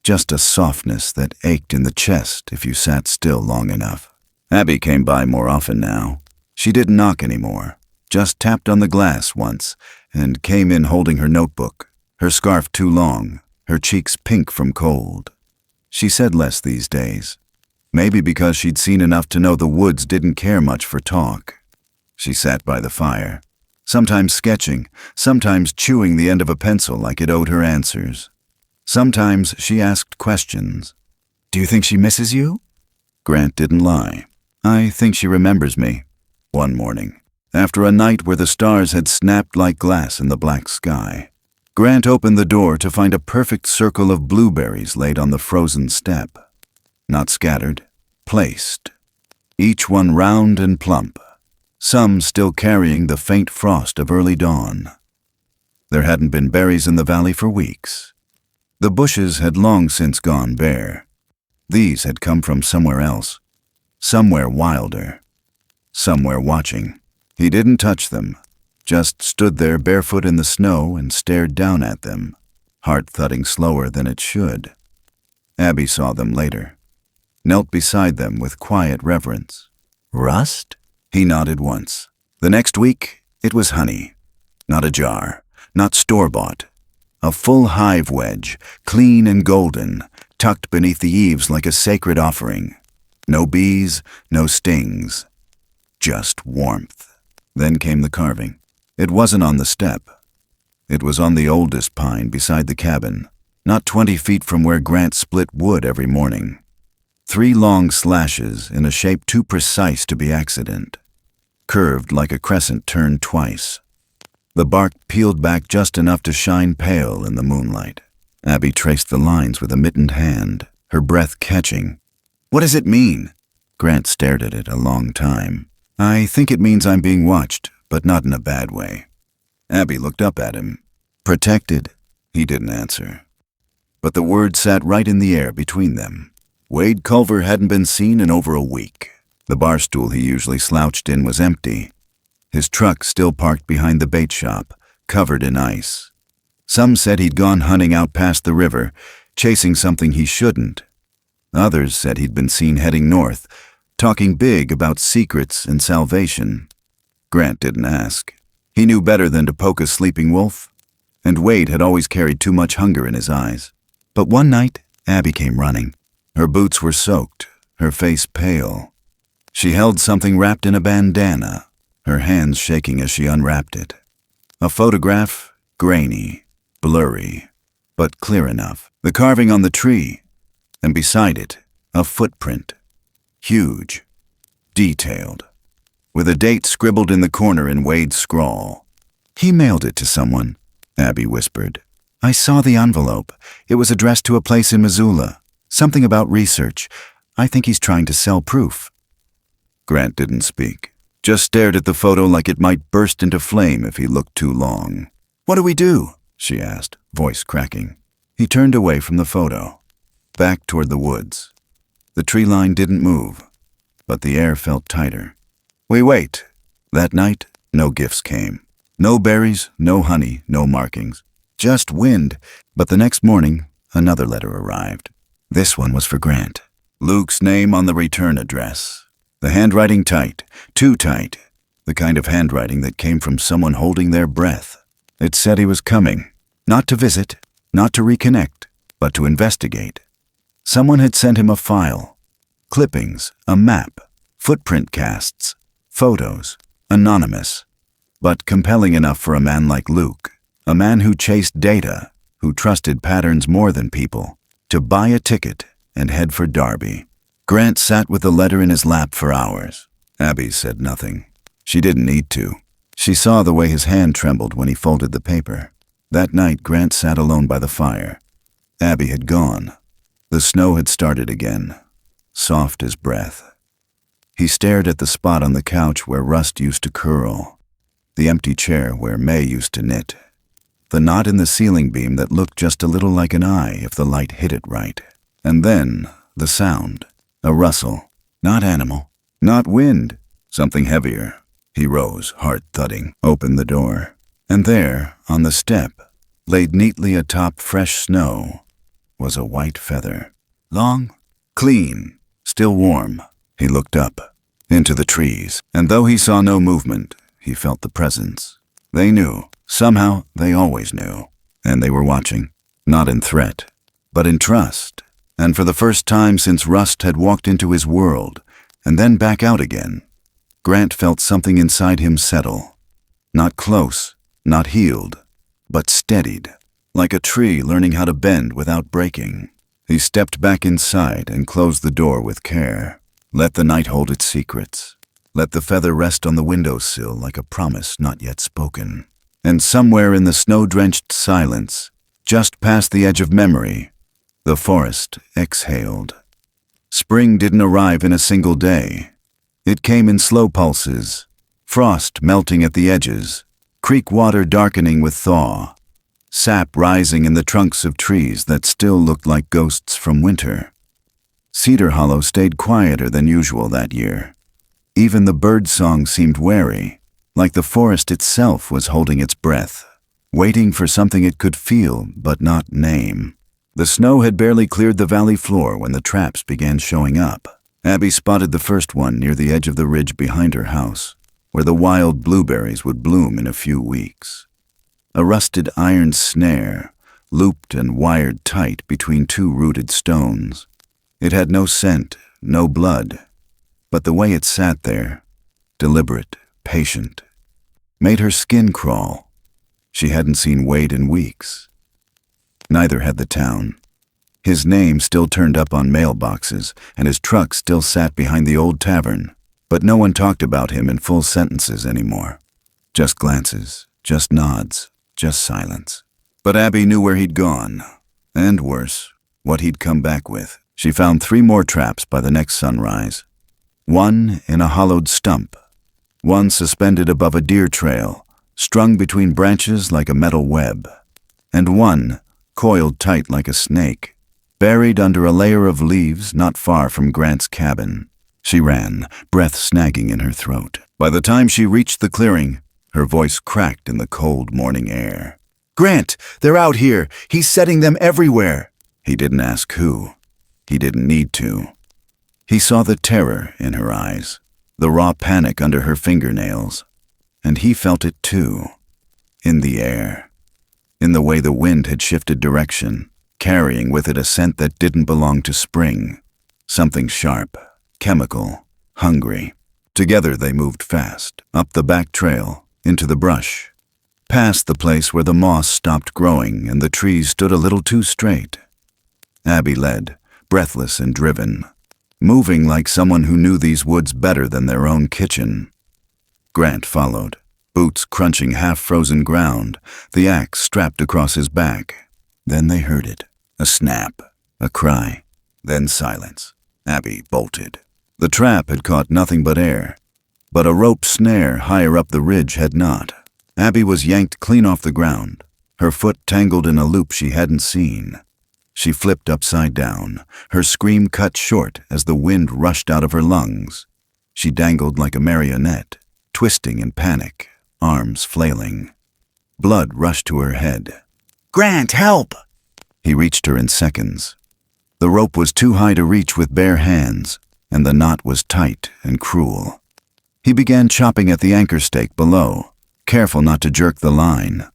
just a softness that ached in the chest if you sat still long enough. Abby came by more often now. She didn't knock anymore, just tapped on the glass once and came in holding her notebook, her scarf too long, her cheeks pink from cold. She said less these days, maybe because she'd seen enough to know the woods didn't care much for talk. She sat by the fire, sometimes sketching, sometimes chewing the end of a pencil like it owed her answers. Sometimes she asked questions. "Do you think she misses you?" Grant didn't lie. "I think she remembers me." One morning, after a night where the stars had snapped like glass in the black sky, Grant opened the door to find a perfect circle of blueberries laid on the frozen step. Not scattered, placed. Each one round and plump, some still carrying the faint frost of early dawn. There hadn't been berries in the valley for weeks. The bushes had long since gone bare. These had come from somewhere else, somewhere wilder, somewhere watching. He didn't touch them, just stood there barefoot in the snow and stared down at them, heart thudding slower than it should. Abby saw them later, knelt beside them with quiet reverence. "Rust?" He nodded once. The next week, it was honey. Not a jar, not store-bought. A full hive wedge, clean and golden, tucked beneath the eaves like a sacred offering. No bees, no stings, just warmth. Then came the carving. It wasn't on the step. It was on the oldest pine beside the cabin, not 20 feet from where Grant split wood every morning. 3 long slashes in a shape too precise to be accident, curved like a crescent turned twice. The bark peeled back just enough to shine pale in the moonlight. Abby traced the lines with a mittened hand, her breath catching. "What does it mean?" Grant stared at it a long time. "I think it means I'm being watched, but not in a bad way." Abby looked up at him. "Protected?" He didn't answer. But the word sat right in the air between them. Wade Culver hadn't been seen in over a week. The bar stool he usually slouched in was empty. His truck still parked behind the bait shop, covered in ice. Some said he'd gone hunting out past the river, chasing something he shouldn't. Others said he'd been seen heading north, talking big about secrets and salvation. Grant didn't ask. He knew better than to poke a sleeping wolf, and Wade had always carried too much hunger in his eyes. But one night, Abby came running. Her boots were soaked, her face pale. She held something wrapped in a bandana, her hands shaking as she unwrapped it. A photograph, grainy, blurry, but clear enough. The carving on the tree, and beside it, a footprint. Huge, detailed, with a date scribbled in the corner in Wade's scrawl. "He mailed it to someone," Abby whispered. "I saw the envelope. It was addressed to a place in Missoula. Something about research. I think he's trying to sell proof." Grant didn't speak, just stared at the photo like it might burst into flame if he looked too long. "What do we do?" she asked, voice cracking. He turned away from the photo, back toward the woods. The tree line didn't move, but the air felt tighter. "We wait." That night, no gifts came. No berries, no honey, no markings. Just wind. But the next morning, another letter arrived. This one was for Grant. Luke's name on the return address. The handwriting tight, too tight. The kind of handwriting that came from someone holding their breath. It said he was coming. Not to visit, not to reconnect, but to investigate. Someone had sent him a file. Clippings, a map, footprint casts, photos, anonymous. But compelling enough for a man like Luke, a man who chased data, who trusted patterns more than people, to buy a ticket and head for Darby. Grant sat with the letter in his lap for hours. Abby said nothing. She didn't need to. She saw the way his hand trembled when he folded the paper. That night, Grant sat alone by the fire. Abby had gone. The snow had started again, soft as breath. He stared at the spot on the couch where Rust used to curl, the empty chair where May used to knit, the knot in the ceiling beam that looked just a little like an eye if the light hit it right. And then, the sound, a rustle, not animal, not wind, something heavier. He rose, heart thudding, opened the door. And there, on the step, laid neatly atop fresh snow, was a white feather. Long, clean, still warm. He looked up, into the trees, and though he saw no movement, he felt the presence. They knew. Somehow, they always knew. And they were watching, not in threat, but in trust. And for the first time since Rust had walked into his world, and then back out again, Grant felt something inside him settle. Not close, not healed, but steadied, like a tree learning how to bend without breaking. He stepped back inside and closed the door with care. Let the night hold its secrets. Let the feather rest on the windowsill like a promise not yet spoken. And somewhere in the snow-drenched silence, just past the edge of memory, the forest exhaled. Spring didn't arrive in a single day. It came in slow pulses, frost melting at the edges, creek water darkening with thaw, sap rising in the trunks of trees that still looked like ghosts from winter. Cedar Hollow stayed quieter than usual that year. Even the bird song seemed wary, like the forest itself was holding its breath, waiting for something it could feel but not name. The snow had barely cleared the valley floor when the traps began showing up. Abby spotted the first one near the edge of the ridge behind her house, where the wild blueberries would bloom in a few weeks. A rusted iron snare, looped and wired tight between two rooted stones. It had no scent, no blood, but the way it sat there, deliberate, patient, made her skin crawl. She hadn't seen Wade in weeks. Neither had the town. His name still turned up on mailboxes, and his truck still sat behind the old tavern, but no one talked about him in full sentences anymore. Just glances, just nods, just silence. But Abby knew where he'd gone, and worse, what he'd come back with. She found 3 more traps by the next sunrise. One in a hollowed stump, one suspended above a deer trail, strung between branches like a metal web, and one coiled tight like a snake, buried under a layer of leaves not far from Grant's cabin. She ran, breath snagging in her throat. By the time she reached the clearing, her voice cracked in the cold morning air. "Grant, they're out here. He's setting them everywhere." He didn't ask who. He didn't need to. He saw the terror in her eyes, the raw panic under her fingernails, and he felt it too, in the air, in the way the wind had shifted direction, carrying with it a scent that didn't belong to spring, something sharp, chemical, hungry. Together they moved fast, up the back trail, into the brush, past the place where the moss stopped growing and the trees stood a little too straight. Abby led, breathless and driven, moving like someone who knew these woods better than their own kitchen. Grant followed, boots crunching half-frozen ground, the axe strapped across his back. Then they heard it, a snap, a cry, then silence. Abby bolted. The trap had caught nothing but air, but a rope snare higher up the ridge had not. Abby was yanked clean off the ground, her foot tangled in a loop she hadn't seen. She flipped upside down, her scream cut short as the wind rushed out of her lungs. She dangled like a marionette, twisting in panic, arms flailing. Blood rushed to her head. "Grant, help!" He reached her in seconds. The rope was too high to reach with bare hands, and the knot was tight and cruel. He began chopping at the anchor stake below, careful not to jerk the line.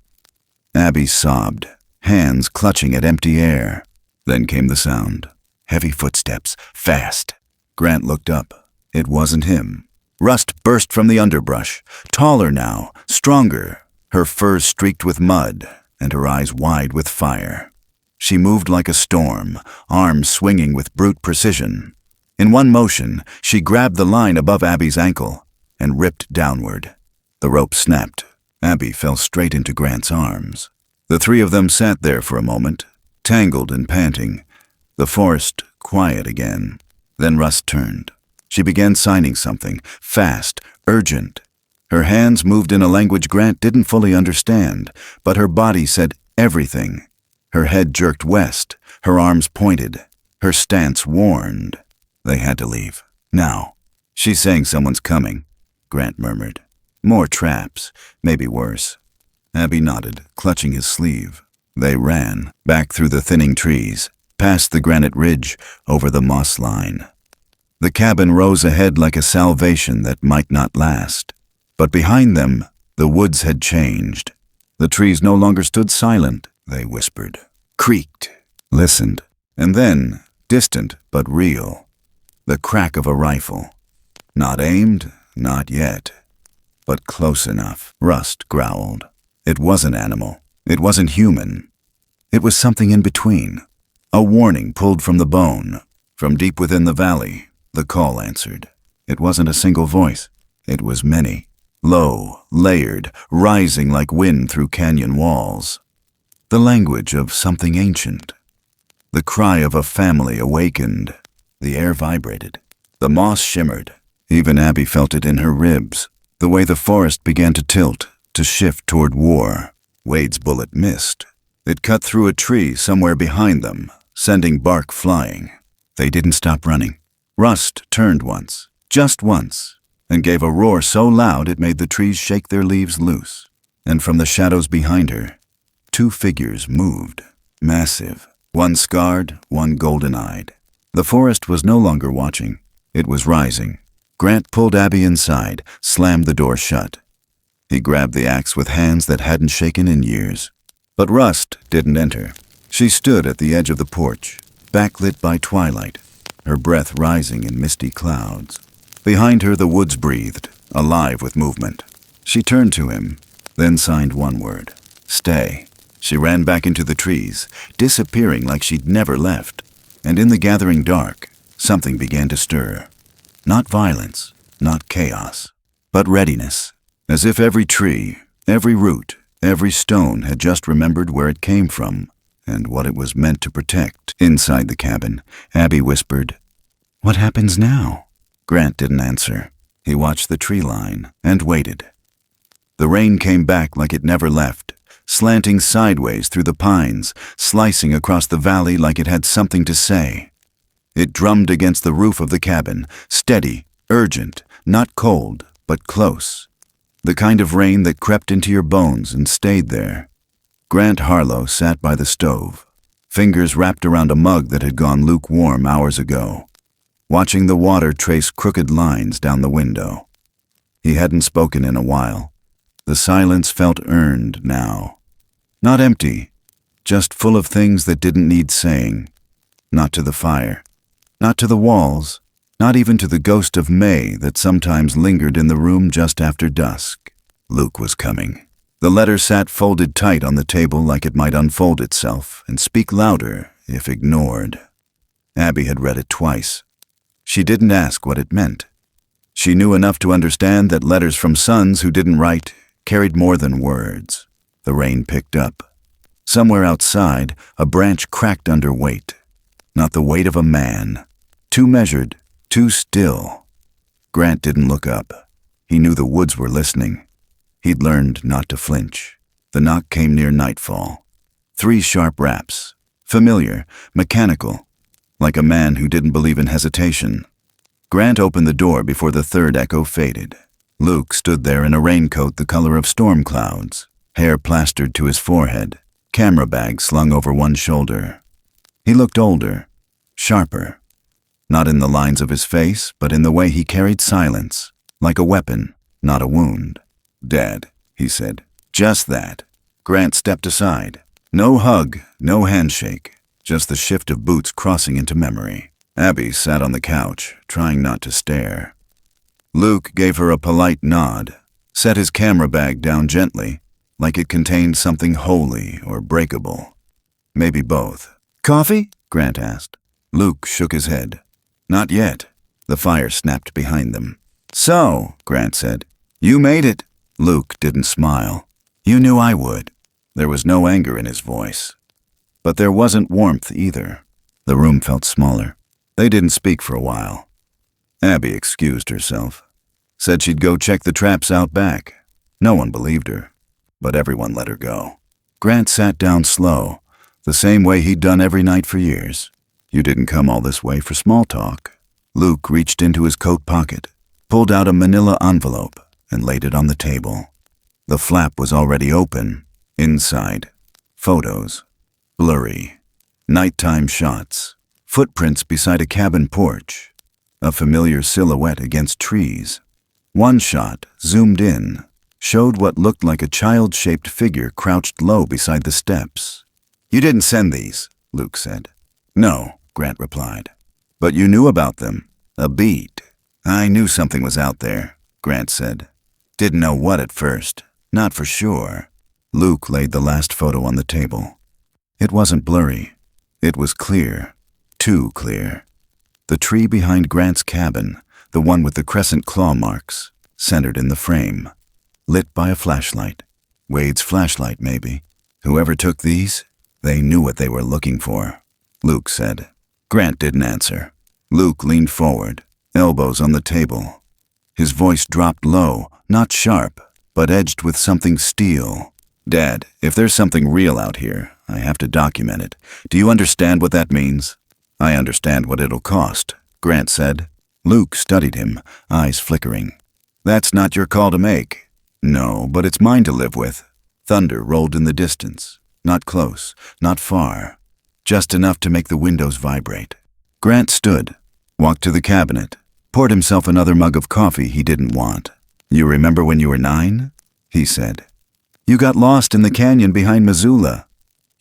Abby sobbed, hands clutching at empty air. Then came the sound. Heavy footsteps, fast. Grant looked up. It wasn't him. Rust burst from the underbrush, taller now, stronger, her fur streaked with mud, and her eyes wide with fire. She moved like a storm, arms swinging with brute precision. In one motion, she grabbed the line above Abby's ankle and ripped downward. The rope snapped. Abby fell straight into Grant's arms. The 3 of them sat there for a moment, tangled and panting, the forest quiet again. Then Rust turned. She began signing something, fast, urgent. Her hands moved in a language Grant didn't fully understand, but her body said everything. Her head jerked west, her arms pointed, her stance warned. They had to leave. Now. "She's saying someone's coming," Grant murmured. "More traps, maybe worse." Abby nodded, clutching his sleeve. They ran, back through the thinning trees, past the granite ridge, over the moss line. The cabin rose ahead like a salvation that might not last. But behind them, the woods had changed. The trees no longer stood silent, they whispered, creaked, listened, and then, distant but real, the crack of a rifle. Not aimed, not yet, but close enough. Rust growled. It wasn't animal. It wasn't human. It was something in between. A warning pulled from the bone. From deep within the valley, the call answered. It wasn't a single voice. It was many. Low, layered, rising like wind through canyon walls. The language of something ancient. The cry of a family awakened. The air vibrated. The moss shimmered. Even Abby felt it in her ribs. The way the forest began to tilt, to shift toward war. Wade's bullet missed. It cut through a tree somewhere behind them, sending bark flying. They didn't stop running. Rust turned once, just once, and gave a roar so loud it made the trees shake their leaves loose. And from the shadows behind her, 2 figures moved, massive, one scarred, one golden-eyed. The forest was no longer watching. It was rising. Grant pulled Abby inside, slammed the door shut. He grabbed the axe with hands that hadn't shaken in years. But Rust didn't enter. She stood at the edge of the porch, backlit by twilight, her breath rising in misty clouds. Behind her the woods breathed, alive with movement. She turned to him, then signed one word, "Stay." She ran back into the trees, disappearing like she'd never left. And in the gathering dark, something began to stir. Not violence, not chaos, but readiness. As if every tree, every root, every stone had just remembered where it came from and what it was meant to protect. Inside the cabin, Abby whispered, "What happens now?" Grant didn't answer. He watched the tree line and waited. The rain came back like it never left, slanting sideways through the pines, slicing across the valley like it had something to say. It drummed against the roof of the cabin, steady, urgent, not cold, but close. The kind of rain that crept into your bones and stayed there. Grant Harlow sat by the stove, fingers wrapped around a mug that had gone lukewarm hours ago, watching the water trace crooked lines down the window. He hadn't spoken in a while. The silence felt earned now. Not empty, just full of things that didn't need saying. Not to the fire, not to the walls, not even to the ghost of May that sometimes lingered in the room just after dusk. Luke was coming. The letter sat folded tight on the table like it might unfold itself and speak louder if ignored. Abby had read it twice. She didn't ask what it meant. She knew enough to understand that letters from sons who didn't write carried more than words. The rain picked up. Somewhere outside, a branch cracked under weight. Not the weight of a man. Too measured, too still. Grant didn't look up. He knew the woods were listening. He'd learned not to flinch. The knock came near nightfall. 3 sharp raps. Familiar, mechanical, like a man who didn't believe in hesitation. Grant opened the door before the third echo faded. Luke stood there in a raincoat the color of storm clouds, hair plastered to his forehead, camera bag slung over one shoulder. He looked older, sharper. Not in the lines of his face, but in the way he carried silence, like a weapon, not a wound. "Dad," he said. Just that. Grant stepped aside. No hug, no handshake, just the shift of boots crossing into memory. Abby sat on the couch, trying not to stare. Luke gave her a polite nod, set his camera bag down gently, like it contained something holy or breakable. Maybe both. "Coffee?" Grant asked. Luke shook his head. "Not yet." The fire snapped behind them. "So," Grant said, "you made it." Luke didn't smile. "You knew I would." There was no anger in his voice. But there wasn't warmth either. The room felt smaller. They didn't speak for a while. Abby excused herself. Said she'd go check the traps out back. No one believed her, but everyone let her go. Grant sat down slow, the same way he'd done every night for years. "You didn't come all this way for small talk." Luke reached into his coat pocket, pulled out a manila envelope, and laid it on the table. The flap was already open. Inside, photos. Blurry. Nighttime shots. Footprints beside a cabin porch. A familiar silhouette against trees. One shot, zoomed in, showed what looked like a child-shaped figure crouched low beside the steps. "You didn't send these," Luke said. "No," Grant replied. "But you knew about them. A beat." "I knew something was out there," Grant said. "Didn't know what at first. Not for sure." Luke laid the last photo on the table. It wasn't blurry. It was clear. Too clear. The tree behind Grant's cabin, the one with the crescent claw marks, centered in the frame. Lit by a flashlight. Wade's flashlight, maybe. Whoever took these, they knew what they were looking for, Luke said. Grant didn't answer. Luke leaned forward, elbows on the table. His voice dropped low, not sharp, but edged with something steel. "Dad, if there's something real out here, I have to document it. Do you understand what that means?" "I understand what it'll cost," Grant said. Luke studied him, eyes flickering. "That's not your call to make." "No, but it's mine to live with." Thunder rolled in the distance. Not close, not far. Just enough to make the windows vibrate. Grant stood, walked to the cabinet, poured himself another mug of coffee he didn't want. "You remember when you were 9? He said. "You got lost in the canyon behind Missoula.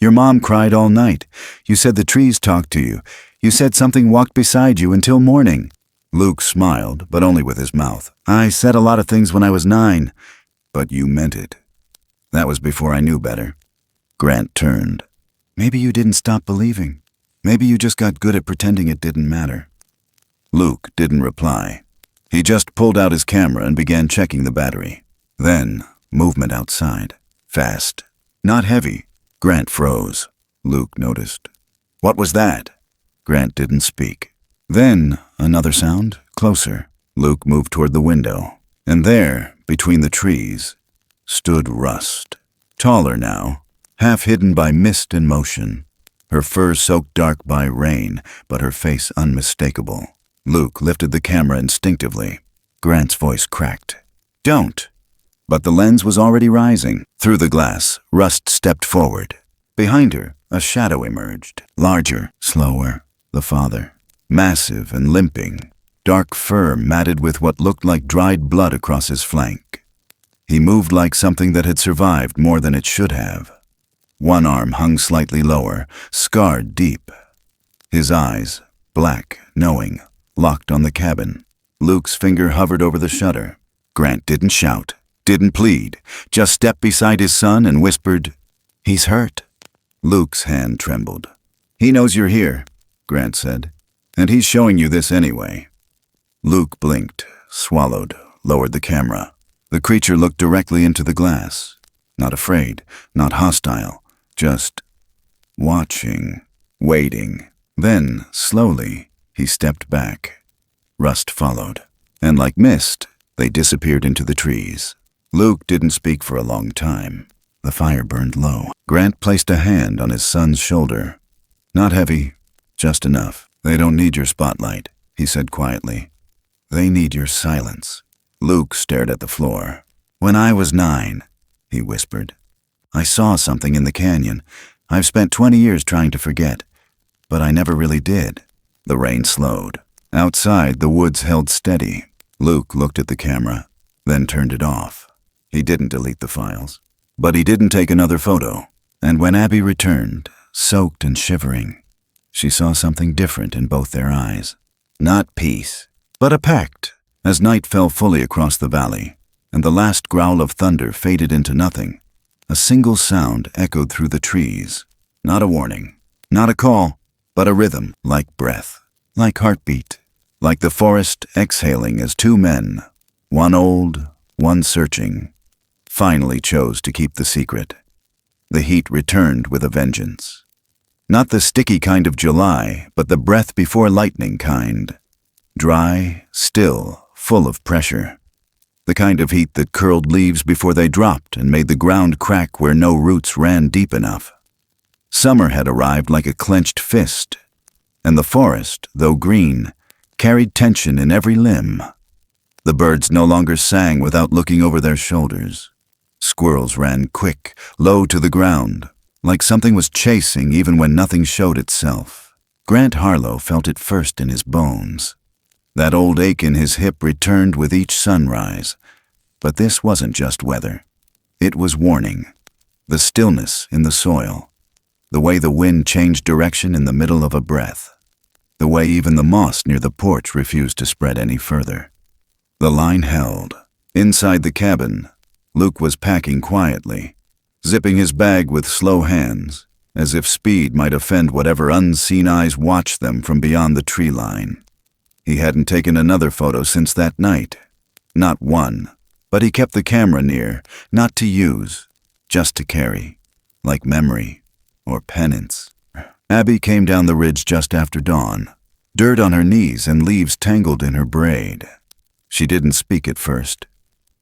Your mom cried all night. You said the trees talked to you. You said something walked beside you until morning." Luke smiled, but only with his mouth. "I said a lot of things when I was 9, but you meant it. That was before I knew better." Grant turned. "Maybe you didn't stop believing. Maybe you just got good at pretending it didn't matter." Luke didn't reply. He just pulled out his camera and began checking the battery. Then, movement outside. Fast. Not heavy. Grant froze. Luke noticed. "What was that?" Grant didn't speak. Then, another sound, closer. Luke moved toward the window. And there, between the trees, stood Rust. Taller now, half hidden by mist and motion. Her fur soaked dark by rain, but her face unmistakable. Luke lifted the camera instinctively. Grant's voice cracked. "Don't!" But the lens was already rising. Through the glass, Rust stepped forward. Behind her, a shadow emerged. Larger, slower. The father. Massive and limping. Dark fur matted with what looked like dried blood across his flank. He moved like something that had survived more than it should have. One arm hung slightly lower, scarred deep. His eyes, black, knowing, locked on the cabin. Luke's finger hovered over the shutter. Grant didn't shout, didn't plead, just stepped beside his son and whispered, "He's hurt." Luke's hand trembled. "He knows you're here," Grant said, "and he's showing you this anyway." Luke blinked, swallowed, lowered the camera. The creature looked directly into the glass. Not afraid, not hostile, just watching, waiting. Then, slowly, he stepped back. Rust followed, and like mist, they disappeared into the trees. Luke didn't speak for a long time. The fire burned low. Grant placed a hand on his son's shoulder. "Not heavy, just enough. They don't need your spotlight," he said quietly. "They need your silence." Luke stared at the floor. "When I was 9, he whispered, "I saw something in the canyon. I've spent 20 years trying to forget, but I never really did." The rain slowed. Outside, the woods held steady. Luke looked at the camera, then turned it off. He didn't delete the files. But he didn't take another photo. And when Abby returned, soaked and shivering, she saw something different in both their eyes. Not peace, but a pact. As night fell fully across the valley, and the last growl of thunder faded into nothing, a single sound echoed through the trees. Not a warning, not a call, but a rhythm, like breath, like heartbeat, like the forest exhaling as two men, one old, one searching, finally chose to keep the secret. The heat returned with a vengeance. Not the sticky kind of July, but the breath before lightning kind. Dry, still, full of pressure. The kind of heat that curled leaves before they dropped and made the ground crack where no roots ran deep enough. Summer had arrived like a clenched fist, and the forest, though green, carried tension in every limb. The birds no longer sang without looking over their shoulders. Squirrels ran quick, low to the ground, like something was chasing even when nothing showed itself. Grant Harlow felt it first in his bones. That old ache in his hip returned with each sunrise. But this wasn't just weather. It was warning. The stillness in the soil. The way the wind changed direction in the middle of a breath. The way even the moss near the porch refused to spread any further. The line held. Inside the cabin, Luke was packing quietly, zipping his bag with slow hands, as if speed might offend whatever unseen eyes watched them from beyond the tree line. He hadn't taken another photo since that night. Not one, but he kept the camera near, not to use, just to carry, like memory or penance. Abby came down the ridge just after dawn, dirt on her knees and leaves tangled in her braid. She didn't speak at first,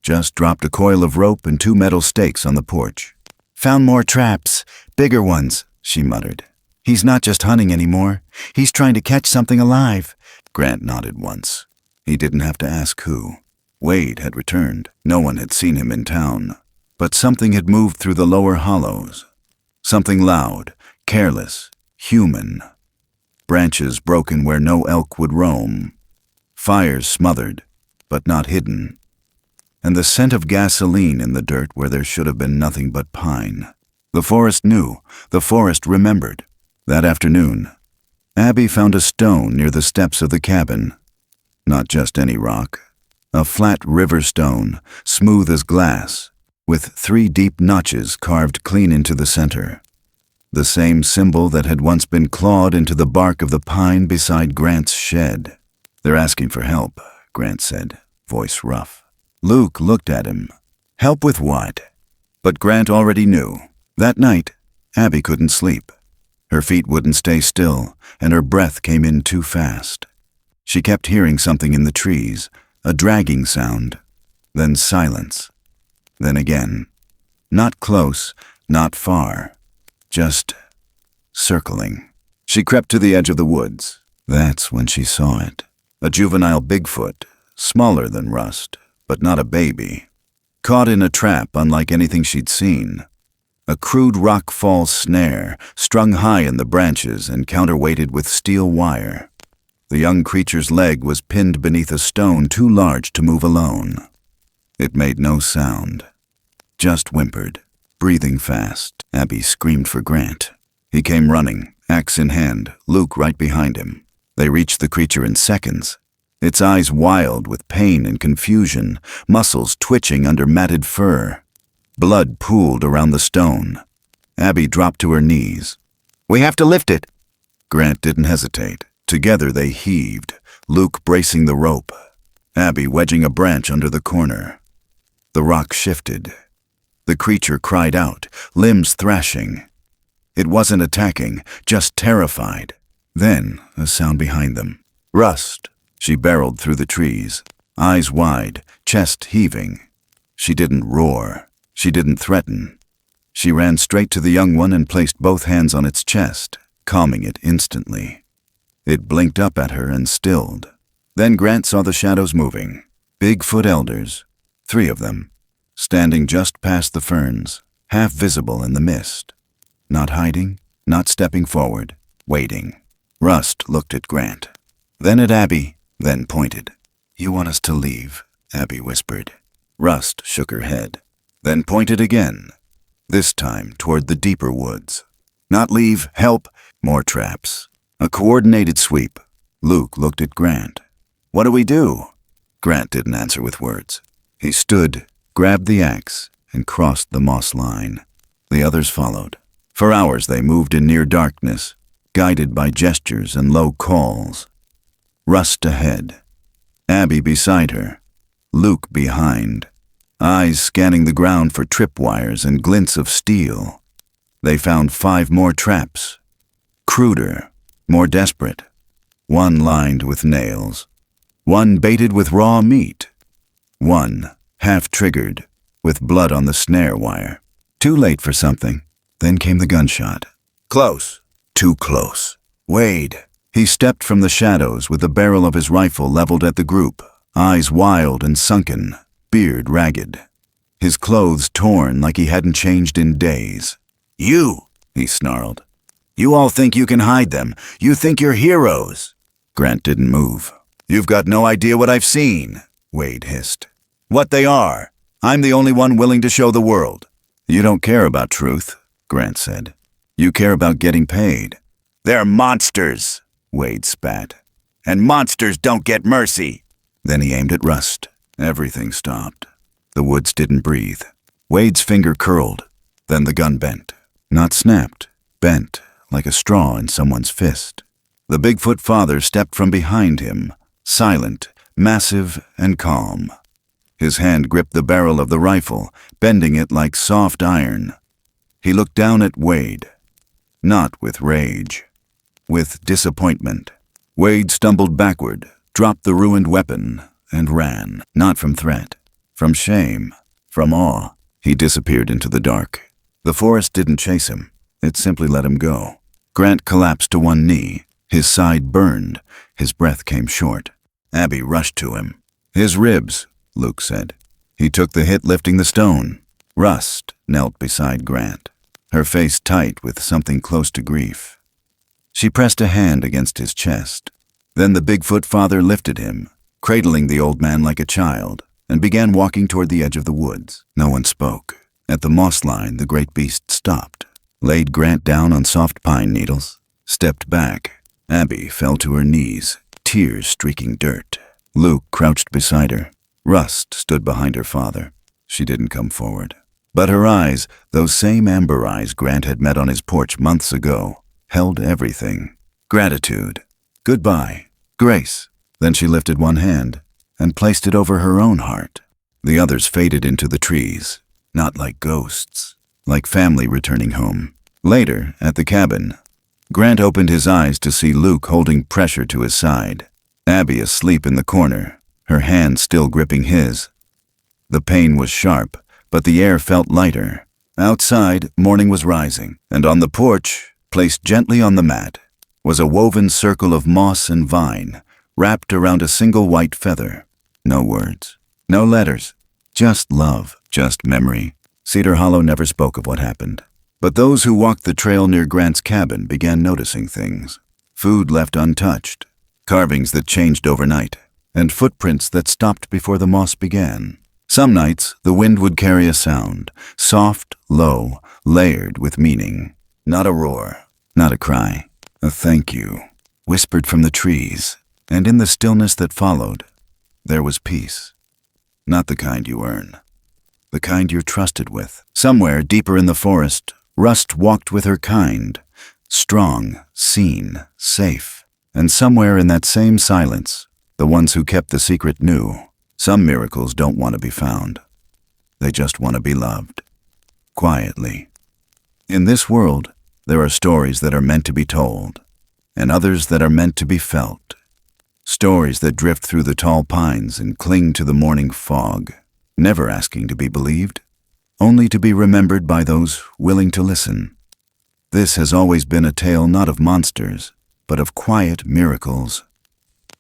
just dropped a coil of rope and 2 metal stakes on the porch. "Found more traps, bigger ones," she muttered. "He's not just hunting anymore. He's trying to catch something alive." Grant nodded once. He didn't have to ask who. Wade had returned. No one had seen him in town. But something had moved through the lower hollows. Something loud, careless, human. Branches broken where no elk would roam. Fires smothered, but not hidden. And the scent of gasoline in the dirt where there should have been nothing but pine. The forest knew. The forest remembered. That afternoon, Abby found a stone near the steps of the cabin. Not just any rock. A flat river stone, smooth as glass, with 3 deep notches carved clean into the center. The same symbol that had once been clawed into the bark of the pine beside Grant's shed. "They're asking for help," Grant said, voice rough. Luke looked at him. Help with what? But Grant already knew. That night, Abby couldn't sleep. Her feet wouldn't stay still, and her breath came in too fast. She kept hearing something in the trees, a dragging sound, then silence, then again. Not close, not far, just circling. She crept to the edge of the woods. That's when she saw it. A juvenile Bigfoot, smaller than Rust, but not a baby. Caught in a trap unlike anything she'd seen. A crude rock fall snare, strung high in the branches and counterweighted with steel wire. The young creature's leg was pinned beneath a stone too large to move alone. It made no sound, just whimpered, breathing fast. Abby screamed for Grant. He came running, axe in hand, Luke right behind him. They reached the creature in seconds, its eyes wild with pain and confusion, muscles twitching under matted fur. Blood pooled around the stone. Abby dropped to her knees. "We have to lift it." Grant didn't hesitate. Together they heaved, Luke bracing the rope, Abby wedging a branch under the corner. The rock shifted. The creature cried out, limbs thrashing. It wasn't attacking, just terrified. Then a sound behind them. Rust. She barreled through the trees, eyes wide, chest heaving. She didn't roar. She didn't threaten. She ran straight to the young one and placed both hands on its chest, calming it instantly. It blinked up at her and stilled. Then Grant saw the shadows moving. Bigfoot elders, 3 of them, standing just past the ferns, half visible in the mist. Not hiding, not stepping forward, waiting. Rust looked at Grant, then at Abby, then pointed. "You want us to leave," Abby whispered. Rust shook her head, then pointed again, this time toward the deeper woods. "Not leave, help, more traps." A coordinated sweep. Luke looked at Grant. "What do we do?" Grant didn't answer with words. He stood, grabbed the axe, and crossed the moss line. The others followed. For hours they moved in near darkness, guided by gestures and low calls. Rust ahead, Abby beside her, Luke behind, eyes scanning the ground for tripwires and glints of steel. They found 5 more traps, cruder, more desperate. One lined with nails, one baited with raw meat, one half-triggered with blood on the snare wire. Too late for something. Then came the gunshot. Close. Too close. Wade. He stepped from the shadows with the barrel of his rifle leveled at the group, eyes wild and sunken, beard ragged. His clothes torn like he hadn't changed in days. "You," he snarled. "You all think you can hide them. You think you're heroes." Grant didn't move. "You've got no idea what I've seen," Wade hissed. "What they are. I'm the only one willing to show the world." "You don't care about truth," Grant said. "You care about getting paid." "They're monsters," Wade spat. "And monsters don't get mercy." Then he aimed at Rust. Everything stopped. The woods didn't breathe. Wade's finger curled. Then the gun bent. Not snapped, bent, like a straw in someone's fist. The Bigfoot father stepped from behind him, silent, massive, and calm. His hand gripped the barrel of the rifle, bending it like soft iron. He looked down at Wade, not with rage, with disappointment. Wade stumbled backward, dropped the ruined weapon, and ran, not from threat, from shame, from awe. He disappeared into the dark. The forest didn't chase him. It simply let him go. Grant collapsed to one knee. His side burned. His breath came short. Abby rushed to him. "His ribs," Luke said. He took the hit lifting the stone. Rust knelt beside Grant, her face tight with something close to grief. She pressed a hand against his chest. Then the Bigfoot father lifted him, cradling the old man like a child, and began walking toward the edge of the woods. No one spoke. At the moss line, the great beast stopped. laid Grant down on soft pine needles, stepped back. Abby fell to her knees, tears streaking dirt. Luke crouched beside her. Rust stood behind her father. She didn't come forward. But her eyes, those same amber eyes Grant had met on his porch months ago, held everything. Gratitude. Goodbye. Grace. Then she lifted one hand and placed it over her own heart. The others faded into the trees, not like ghosts, like family returning home. Later, at the cabin, Grant opened his eyes to see Luke holding pressure to his side. Abby asleep in the corner, her hand still gripping his. The pain was sharp, but the air felt lighter. Outside, morning was rising, and on the porch, placed gently on the mat, was a woven circle of moss and vine, wrapped around a single white feather. No words, no letters, just love, just memory. Cedar Hollow never spoke of what happened. But those who walked the trail near Grant's cabin began noticing things. Food left untouched, carvings that changed overnight, and footprints that stopped before the moss began. Some nights, the wind would carry a sound, soft, low, layered with meaning. Not a roar, not a cry, a thank you, whispered from the trees, and in the stillness that followed, there was peace. Not the kind you earn, the kind you're trusted with. Somewhere deeper in the forest, Rust walked with her kind, strong, seen, safe. And somewhere in that same silence, the ones who kept the secret knew. Some miracles don't want to be found. They just want to be loved. Quietly. In this world, there are stories that are meant to be told, and others that are meant to be felt. Stories that drift through the tall pines and cling to the morning fog, never asking to be believed, only to be remembered by those willing to listen. This has always been a tale not of monsters, but of quiet miracles,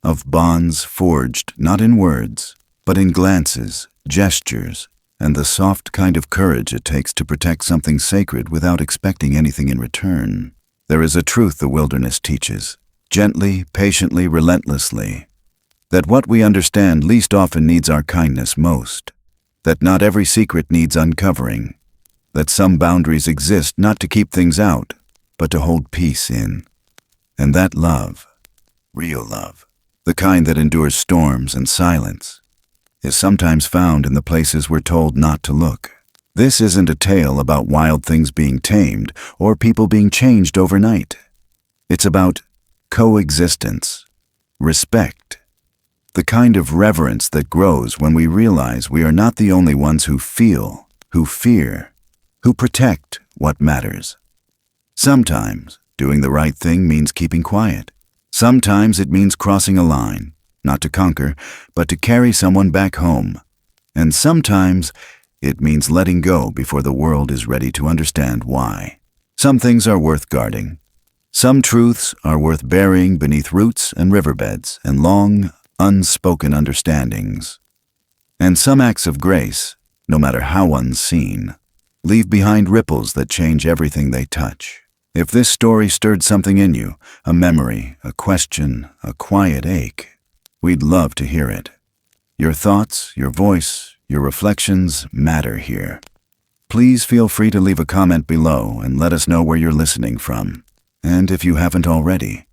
of bonds forged not in words, but in glances, gestures, and the soft kind of courage it takes to protect something sacred without expecting anything in return. There is a truth the wilderness teaches, gently, patiently, relentlessly, that what we understand least often needs our kindness most, that not every secret needs uncovering, that some boundaries exist not to keep things out, but to hold peace in. And that love, real love, the kind that endures storms and silence, is sometimes found in the places we're told not to look. This isn't a tale about wild things being tamed or people being changed overnight. It's about coexistence, respect, the kind of reverence that grows when we realize we are not the only ones who feel, who fear, who protect what matters. Sometimes doing the right thing means keeping quiet. Sometimes it means crossing a line, not to conquer, but to carry someone back home. And sometimes it means letting go before the world is ready to understand why. Some things are worth guarding. Some truths are worth burying beneath roots and riverbeds and long, unspoken understandings. And some acts of grace, no matter how unseen, leave behind ripples that change everything they touch. If this story stirred something in you, a memory, a question, a quiet ache, we'd love to hear it. Your thoughts, your voice, your reflections matter here. Please feel free to leave a comment below and let us know where you're listening from. And if you haven't already,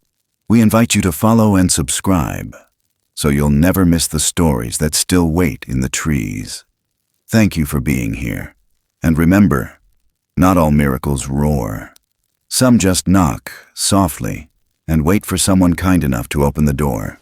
we invite you to follow and subscribe, so you'll never miss the stories that still wait in the trees. Thank you for being here. And remember, not all miracles roar. Some just knock softly and wait for someone kind enough to open the door.